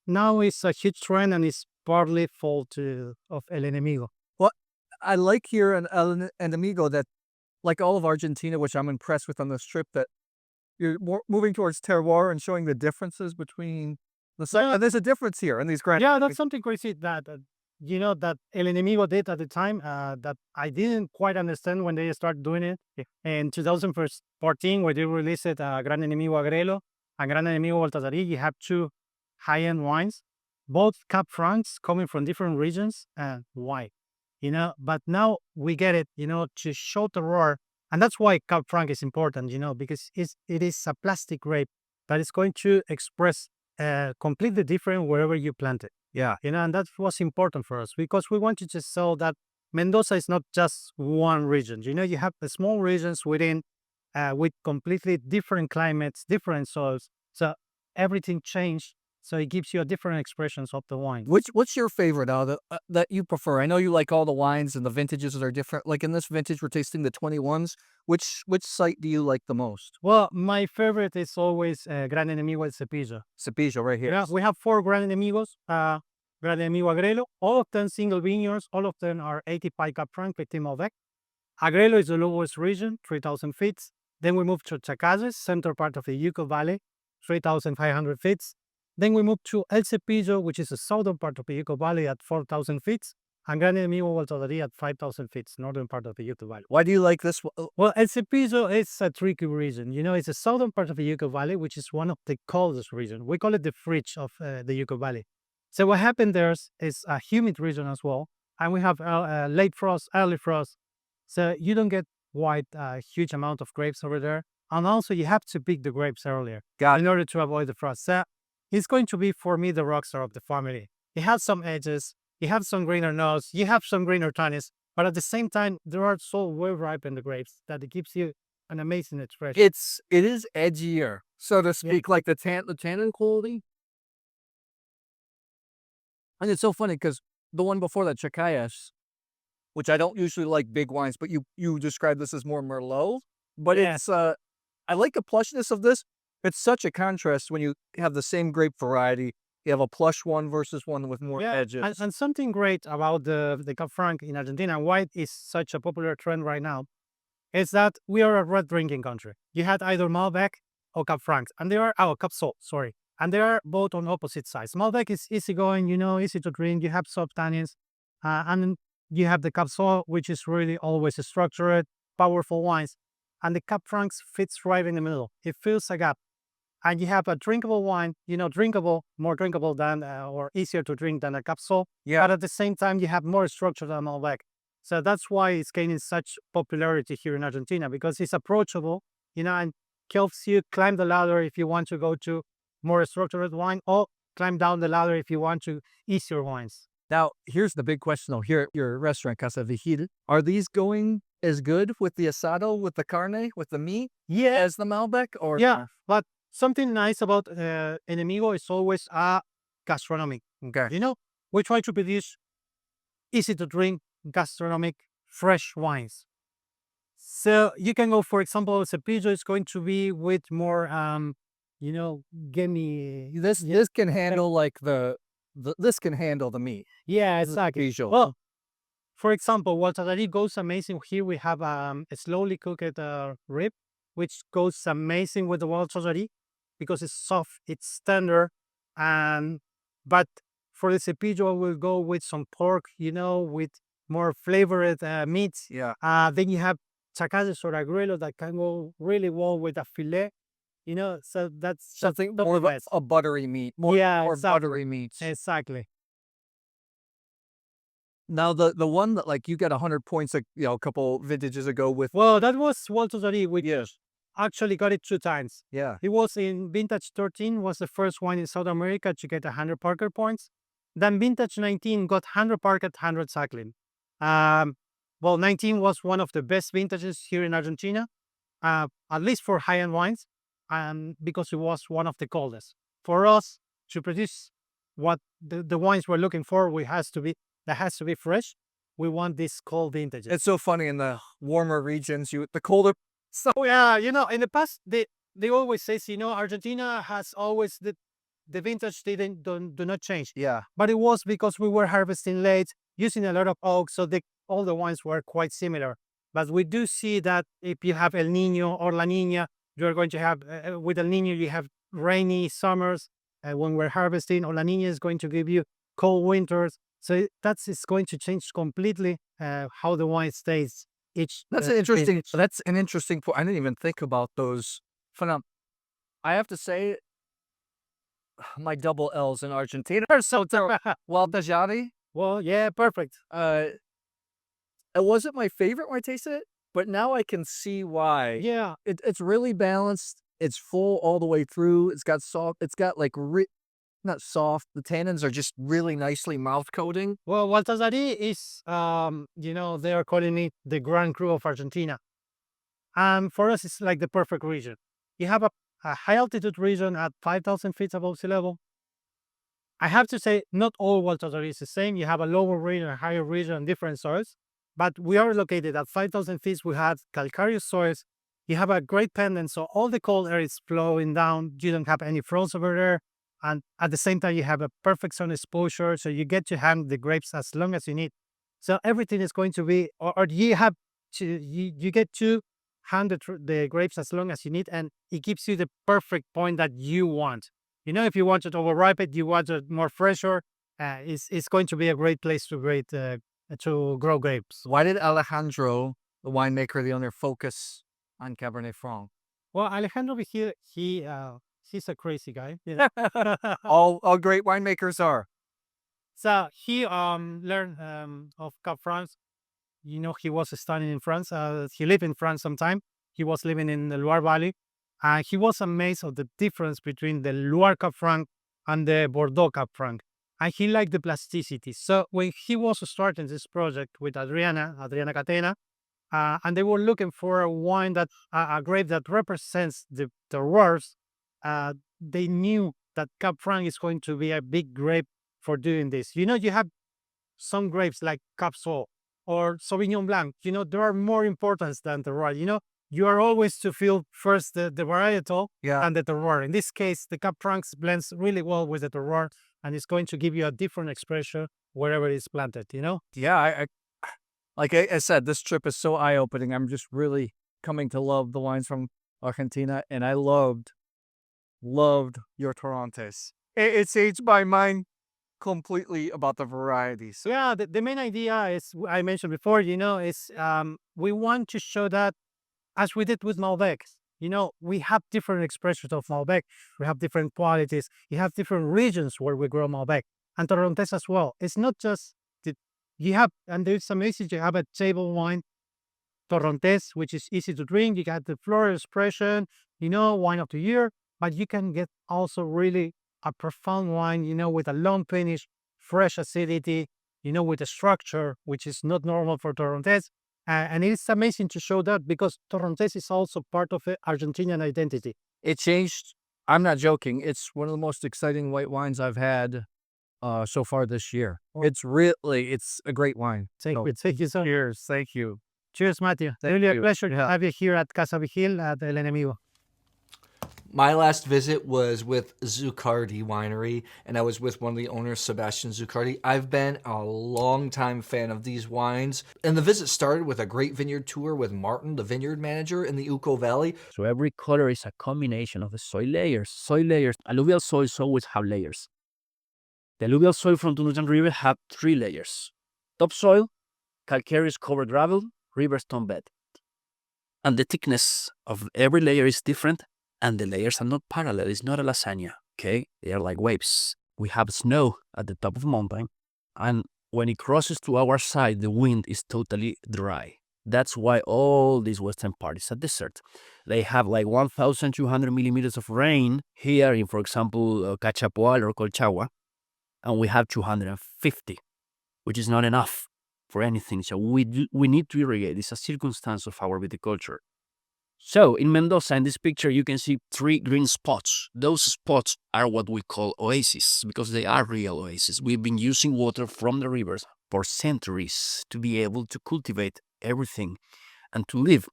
now it's a huge trend and it's partly fault of El Enemigo. Well, I like here in El Enemigo that, like all of Argentina, which I'm impressed with on this trip, that you're moving towards terroir and showing the differences between the site. Yeah. And there's a difference here in these grand. Yeah, that's something crazy that that El Enemigo did at the time that I didn't quite understand when they started doing it. In 2014, when they released it, Gran Enemigo Agrelo and Gran Enemigo Gualtallary, you have two high-end wines, both Cab Francs coming from different regions. And why? But now we get it, to show terroir. And that's why Cab Franc is important, because it is a plastic grape that is going to express completely different wherever you plant it. Yeah. And that was important for us because we wanted to show that Mendoza is not just one region. You have the small regions within with completely different climates, different soils. So everything changed. So it gives you a different expressions of the wine. What's your favorite that you prefer? I know you like all the wines and the vintages are different. Like in this vintage, we're tasting the 21s. Which site do you like the most? Well, my favorite is always Gran Enemigo and Cepillo. Cepillo right here. Yeah, we have 4 Gran Enemigos. Gran Enemigo Agrelo, all of them single vineyards, all of them are 85 Cab Franc, 15 Malbec. Agrelo is the lowest region, 3,000 feet. Then we move to Chacayes, center part of the Uco Valley, 3,500 feet. Then we move to El Cepillo, which is the southern part of the Uco Valley at 4,000 feet. And Gran Enemigo Gualtallary at 5,000 feet, northern part of the Uco Valley. Why do you like this one? Well, El Cepillo is a tricky region. It's the southern part of the Uco Valley, which is one of the coldest regions. We call it the fridge of the Uco Valley. So what happened there is a humid region as well. And we have late frost, early frost. So you don't get quite a huge amount of grapes over there. And also you have to pick the grapes earlier in order to avoid the frost. So it's going to be, for me, the rockstar of the family. It has some edges. You have some greener nose. You have some greener tannins. But at the same time, they are so well ripened the grapes that it gives you an amazing expression. It is edgier, so to speak, like the tannin quality. And it's so funny because the one before that, Chacayes, which I don't usually like big wines, but you describe this as more Merlot. But it's I like the plushness of this. It's such a contrast when you have the same grape variety. You have a plush one versus one with more edges. And something great about the Cab Franc in Argentina, and why it is such a popular trend right now, is that we are a red drinking country. You had either Malbec or Cab Franc, and they are Cab Sauv, sorry, and they are both on opposite sides. Malbec is easygoing, easy to drink. You have soft tannins, and you have the Cab Sauv, which is really always structured, powerful wines, and the Cab Franc fits right in the middle. It fills a gap. And you have a drinkable wine, drinkable, more drinkable than, or easier to drink than a Cab Sauv. Yeah. But at the same time, you have more structure than Malbec. So that's why it's gaining such popularity here in Argentina, because it's approachable, and helps you climb the ladder if you want to go to more structured wine, or climb down the ladder if you want to easier wines. Now, here's the big question though. Here at your restaurant, Casa Vigil, are these going as good with the asado, with the carne, with the meat, as the Malbec? Or Yeah, but something nice about Enemigo is always gastronomic. Okay. You know, we try to produce easy to drink, gastronomic, fresh wines. So you can go, for example, Cepillo is going to be with more, gamey. This can handle like this can handle the meat. Yeah, exactly. Visual. Well, for example, Gualtallary goes amazing. Here we have a slowly cooked rib, which goes amazing with the Gualtallary because it's soft, it's tender, and but for the Cepillo, we'll go with some pork, with more flavored meats. Yeah. Then you have Chacayes or Agrelo that can go really well with a fillet. So that's Something the more of best. a buttery meat. More exactly. buttery meats. Exactly. Now the one that like you got 100 points a couple vintages ago with. Well, that was Gualtallary, which actually got it 2 times. Yeah. It was in vintage 13, was the first one in South America to get 100 Parker points. Then vintage 19 got 100 Parker, 100 Sacklin. Well, 19 was one of the best vintages here in Argentina, at least for high-end wines, because it was one of the coldest. For us to produce what the wines we're looking for, that has to be fresh. We want these cold vintages. It's so funny in the warmer regions, the colder. So yeah, in the past they always say, Argentina has always the vintage do not change. Yeah. But it was because we were harvesting late, using a lot of oak, so all the wines were quite similar. But we do see that if you have El Nino or La Nina, you're going to have with El Nino you have rainy summers when we're harvesting, or La Nina is going to give you cold winters. So it's going to change completely how the wine stays. That's an interesting point. I didn't even think about those. I have to say, my double L's in Argentina are so terrible. Gualtallary. Well, yeah, perfect. It wasn't my favorite when I tasted it, but now I can see why. Yeah, It's really balanced. It's full all the way through. It's got soft. It's got like not soft. The tannins are just really nicely mouth coating. well, Gualtallary is, they are calling it the Gran Cru of Argentina. And for us, it's like the perfect region. You have a high altitude region at 5,000 feet above sea level. I have to say, not all Gualtallary is the same. You have a lower region, a higher region, different soils. But we are located at 5,000 feet. We have calcareous soils. You have a great pendant, so all the cold air is flowing down. You don't have any frost over there. And at the same time, you have a perfect sun exposure, so you get to hang the grapes as long as you need. So everything is going to be, or you have to, you get to hang the grapes as long as you need, and it gives you the perfect point that you want. If you want it overripe it, you want it more fresher, it's going to be a great place to grow grapes. Why did Alejandro, the winemaker, the owner, focus on Cabernet Franc? Well, Alejandro here, he's a crazy guy. All great winemakers are. So he learned of Cap France. He was studying in France. He lived in France sometime. He was living in the Loire Valley. And he was amazed of the difference between the Loire Cap Franc and the Bordeaux Cap Franc. And he liked the plasticity. So when he was starting this project with Adriana Catena, and they were looking for a wine a grape that represents the terroirs, they knew that Cap Franc is going to be a big grape for doing this. You have some grapes like Cap Sauv or Sauvignon Blanc. There are more importance than terroir. You are always to feel first the varietal and the terroir. In this case, the Cap Franc blends really well with the terroir, and it's going to give you a different expression wherever it's planted. Yeah, like I said, this trip is so eye-opening. I'm just really coming to love the wines from Argentina, and I loved your Torrontés. It's aged my mind completely about the varieties. So yeah, the main idea is, I mentioned before, is we want to show that, as we did with Malbec, we have different expressions of Malbec. We have different qualities. You have different regions where we grow Malbec. And Torrontés as well. It's not just, and there's amazing, you have a table wine, Torrontés, which is easy to drink. You got the floral expression, wine of the year, but you can get also really a profound wine, with a long finish, fresh acidity, with a structure which is not normal for Torrontés. And it's amazing to show that because Torrontés is also part of the Argentinian identity. It changed. I'm not joking. It's one of the most exciting white wines I've had so far this year. It's a great wine. Thank So, you. Thank you, sir. cheers. Thank you. Cheers, Matthew. Thank Really a you. pleasure to Yeah. have you here at Casa Vigil at El Enemigo. My last visit was with Zuccardi Winery, and I was with one of the owners, Sebastian Zuccardi. I've been a long-time fan of these wines, and the visit started with a great vineyard tour with Martin, the vineyard manager in the Uco Valley. So every color is a combination of the soil layers. Soil layers. Alluvial soils always have layers. The alluvial soil from Tunutian River have 3 layers. Topsoil, calcareous covered gravel, river stone bed. And the thickness of every layer is different, and the layers are not parallel. It's not a lasagna, okay? They are like waves. We have snow at the top of the mountain, and when it crosses to our side, the wind is totally dry. That's why all these western part is a desert. They have like 1,200 millimeters of rain here in, for example, Cachapoal or Colchagua, and we have 250, which is not enough for anything. So we need to irrigate. It's a circumstance of our viticulture. So in Mendoza, in this picture, you can see 3 green spots. Those spots are what we call oases because they are real oases. We've been using water from the rivers for centuries to be able to cultivate everything and to live.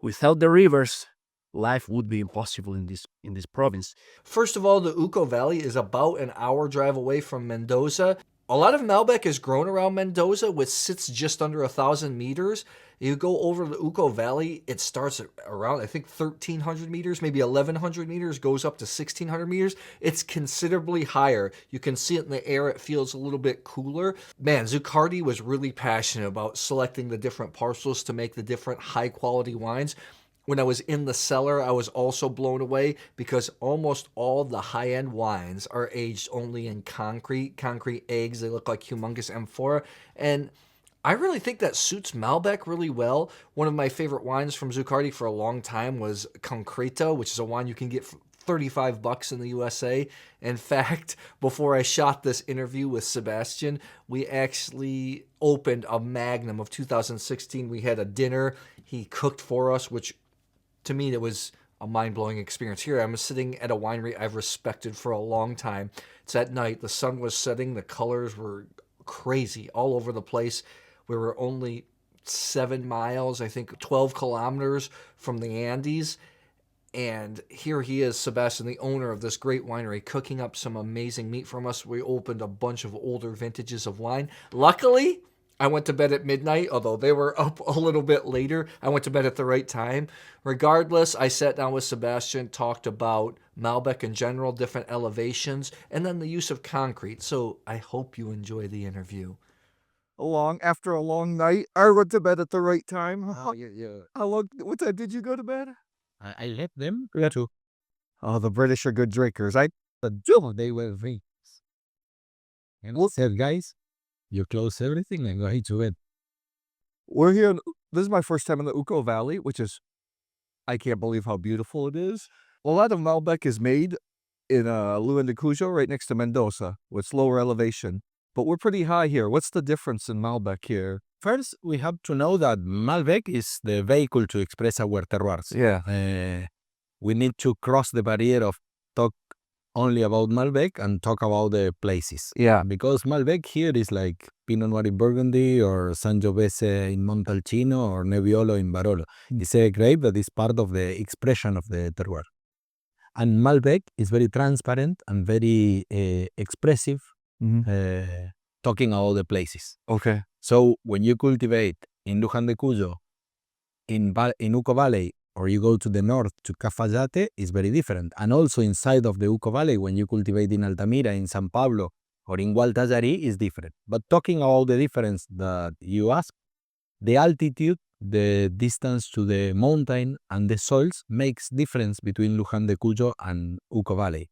Without the rivers, life would be impossible in this province. First of all, the Uco Valley is about an hour drive away from Mendoza. A lot of Malbec is grown around Mendoza, which sits just under 1,000 meters. You go over the Uco Valley, it starts at around, I think, 1,300 meters, maybe 1,100 meters, goes up to 1,600 meters. It's considerably higher. You can see it in the air. It feels a little bit cooler. Man, Zuccardi was really passionate about selecting the different parcels to make the different high-quality wines. When I was in the cellar, I was also blown away because almost all the high-end wines are aged only in concrete eggs. They look like humongous amphora. And I really think that suits Malbec really well. One of my favorite wines from Zuccardi for a long time was Concreto, which is a wine you can get for $35 in the USA. In fact, before I shot this interview with Sebastian, we actually opened a Magnum of 2016. We had a dinner. He cooked for us, which to me, it was a mind-blowing experience. Here I'm sitting at a winery I've respected for a long time. It's at night. The sun was setting. The colors were crazy all over the place. We were only 7 miles, I think 12 kilometers from the Andes. And here he is, Sebastian, the owner of this great winery, cooking up some amazing meat from us. We opened a bunch of older vintages of wine. Luckily, I went to bed at midnight, although they were up a little bit later. I went to bed at the right time. Regardless, I sat down with Sebastian, talked about Malbec in general, different elevations, and then the use of concrete. So I hope you enjoy the interview. After a long night, I went to bed at the right time. Yeah. How long? What time did you go to bed? I left them. Yeah, too. Oh, the British are good drinkers. They were drinks. And I said, guys, you close everything and go to bed. We're here. This is my first time in the Uco Valley, which is, I can't believe how beautiful it is. A lot of Malbec is made in Luan de Cuyo, right next to Mendoza, with lower elevation. But we're pretty high here. What's the difference in Malbec here? First, we have to know that Malbec is the vehicle to express our terroirs. Yeah. We need to cross the barrier of talk only about Malbec and talk about the places. Yeah. Because Malbec here is like Pinot Noir in Burgundy or Sangiovese in Montalcino or Nebbiolo in Barolo. It's a grape that is part of the expression of the terroir. And Malbec is very transparent and very expressive, talking about the places. Okay. So when you cultivate in Luján de Cuyo, in Uco Valley, or you go to the north to Cafayate, is very different. And also inside of the Uco Valley, when you cultivate in Altamira, in San Pablo, or in Gualtallary, is different. But talking about the difference that you ask, the altitude, the distance to the mountain, and the soils makes difference between Luján de Cuyo and Uco Valley.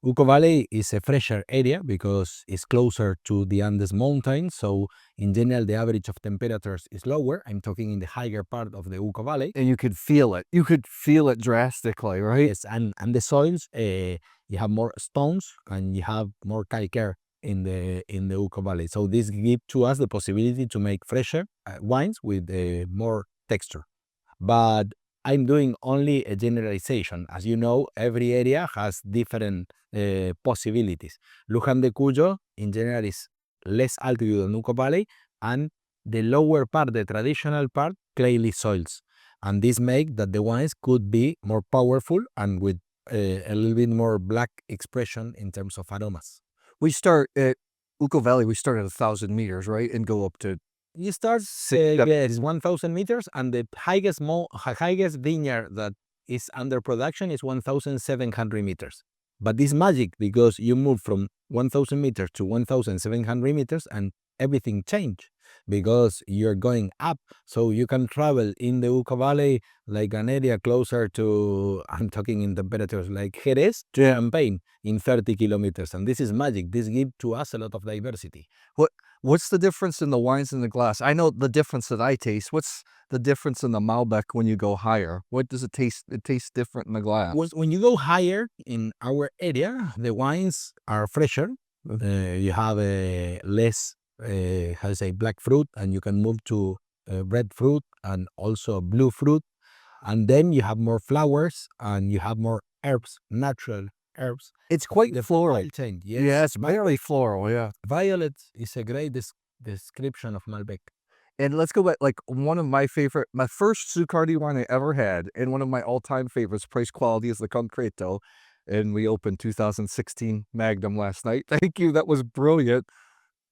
Uco Valley is a fresher area because it's closer to the Andes mountains, so in general the average of temperatures is lower. I'm talking in the higher part of the Uco Valley. And you could feel it. You could feel it drastically, right? Yes, and the soils you have more stones and you have more calcare in the Uco Valley. So this gives to us the possibility to make fresher wines with more texture. But I'm doing only a generalization. As you know, every area has different possibilities. Luján de Cuyo, in general, is less altitude than Uco Valley, and the lower part, the traditional part, clayly soils. And this makes that the wines could be more powerful and with a little bit more black expression in terms of aromas. We start at Uco Valley, we start at 1,000 meters, right? And go up to You start it's 1,000 meters, and the highest vineyard that is under production is 1,700 meters. But this magic because you move from 1,000 meters to 1,700 meters and everything changed because you're going up. So you can travel in the Uco Valley like an area closer to, I'm talking in temperatures like Jerez to Champagne in 30 kilometers. And this is magic. This gives to us a lot of diversity. What's the difference in the wines in the glass? I know the difference that I taste. What's the difference in the Malbec when you go higher? What does it taste? It tastes different in the glass. When you go higher in our area, the wines are fresher. You have less, how to say, black fruit, and you can move to red fruit and also blue fruit. And then you have more flowers and you have more herbs, natural herbs. It's quite floral. Change. Yeah, it's very floral, yeah. Violet is a great description of Malbec. And let's go back, like one of my first Zuccardi wine I ever had, and one of my all-time favorites, price quality, is the Concreto. And we opened 2016 Magnum last night. Thank you, that was brilliant.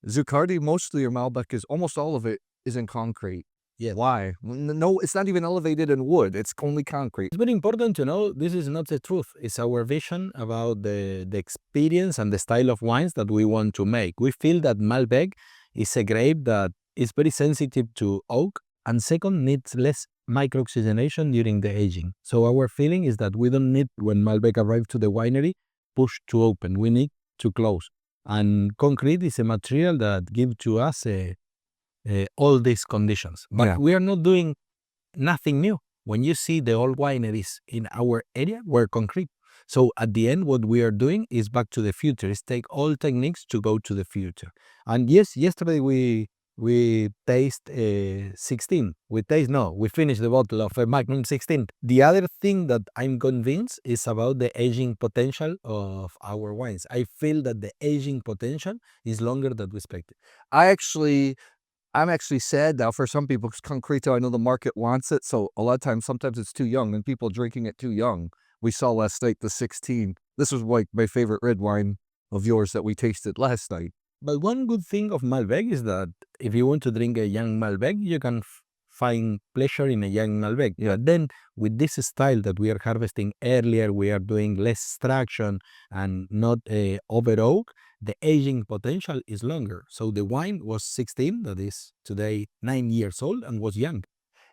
Zuccardi, mostly your Malbec is, almost all of it is in concrete. Yeah. Why? No, it's not even elevated in wood. It's only concrete. It's very important to know this is not the truth. It's our vision about the experience and the style of wines that we want to make. We feel that Malbec is a grape that is very sensitive to oak, and second, needs less micro-oxygenation during the aging. So our feeling is that we don't need, when Malbec arrives to the winery, push to open. We need to close. And concrete is a material that gives to us all these conditions. But we are not doing nothing new. When you see the old wineries in our area, we're concrete. So at the end, what we are doing is back to the future. It's take all techniques to go to the future. And yes, yesterday we taste 16. We finished the bottle of a Magnum 16. The other thing that I'm convinced is about the aging potential of our wines. I feel that the aging potential is longer than we expected. I'm actually sad now for some people, because Concreto, I know the market wants it. So a lot of times, sometimes it's too young and people drinking it too young. We saw last night the 16. This was like my favorite red wine of yours that we tasted last night. But one good thing of Malbec is that if you want to drink a young Malbec, you can find pleasure in a young Malbec. Yeah. Then with this style that we are harvesting earlier, we are doing less extraction and not over oak, the aging potential is longer. So the wine was 16, that is today 9 years old, and was young.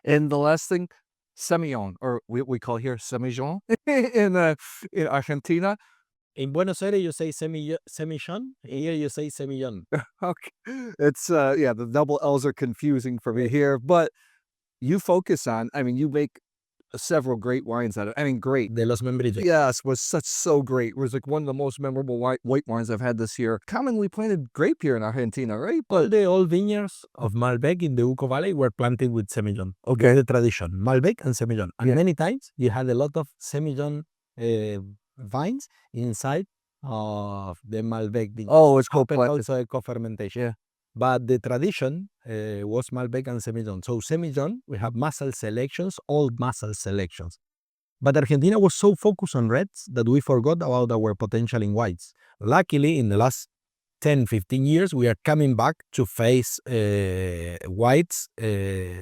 And the last thing, Semillon, or we call here Semillon in Argentina. In Buenos Aires, you say Semillon. Here, you say Semillon. Okay. It's, the double L's are confusing for me here. But you focus on, you make several great wines out of it. Great. De los Membrillos. Yes, was so great. It was like one of the most memorable white wines I've had this year. Commonly planted grape here in Argentina, right? But the old vineyards of Malbec in the Uco Valley were planted with Semillon. Okay. The tradition, Malbec and Semillon. And many times you had a lot of Semillon vines inside of the Malbec vineyard. Oh, it's called also a co-fermentation. Yeah. But the tradition was Malbec and Semillon. So Semillon, we have muscle selections, old muscle selections. But Argentina was so focused on reds that we forgot about our potential in whites. Luckily, in the last 10, 15 years, we are coming back to face whites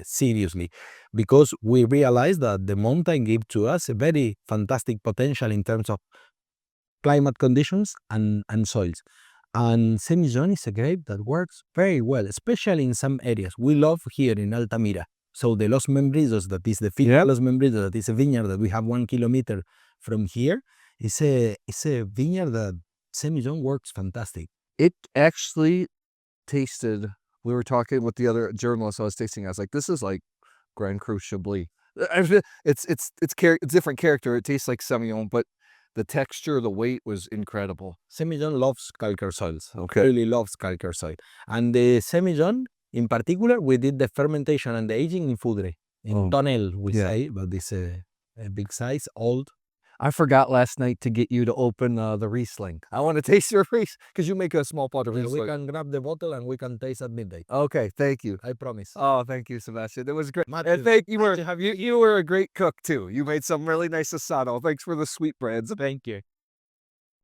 seriously, because we realized that the mountain gave to us a very fantastic potential in terms of climate conditions and soils. And Semillon is a grape that works very well, especially in some areas. We love here in Altamira. So the Los Membrillos, that is the Los Membrillos, that is a vineyard that we have 1 kilometer from here, is a vineyard that Semillon works fantastic. It actually tasted, we were talking with the other journalist I was tasting, I was like, this is like Grand Cru Chablis. It's different character. It tastes like Semillon, but The texture, the weight was incredible. Semillon loves calcare soils. Okay. Really loves calcare soil. And the Semillon, in particular, we did the fermentation and the aging in Foudre. In Tonnel, we say, but it's a big size, old. I forgot last night to get you to open the Riesling. I want to taste your Riesling because you make a small pot of We Riesling. can grab the bottle and we can taste at midday. Okay, thank you. I promise. Oh, thank you, Sebastian. That was great. Matthew, And thank you. You were a great cook too. You made some really nice asado. Thanks for the sweetbreads. Thank you.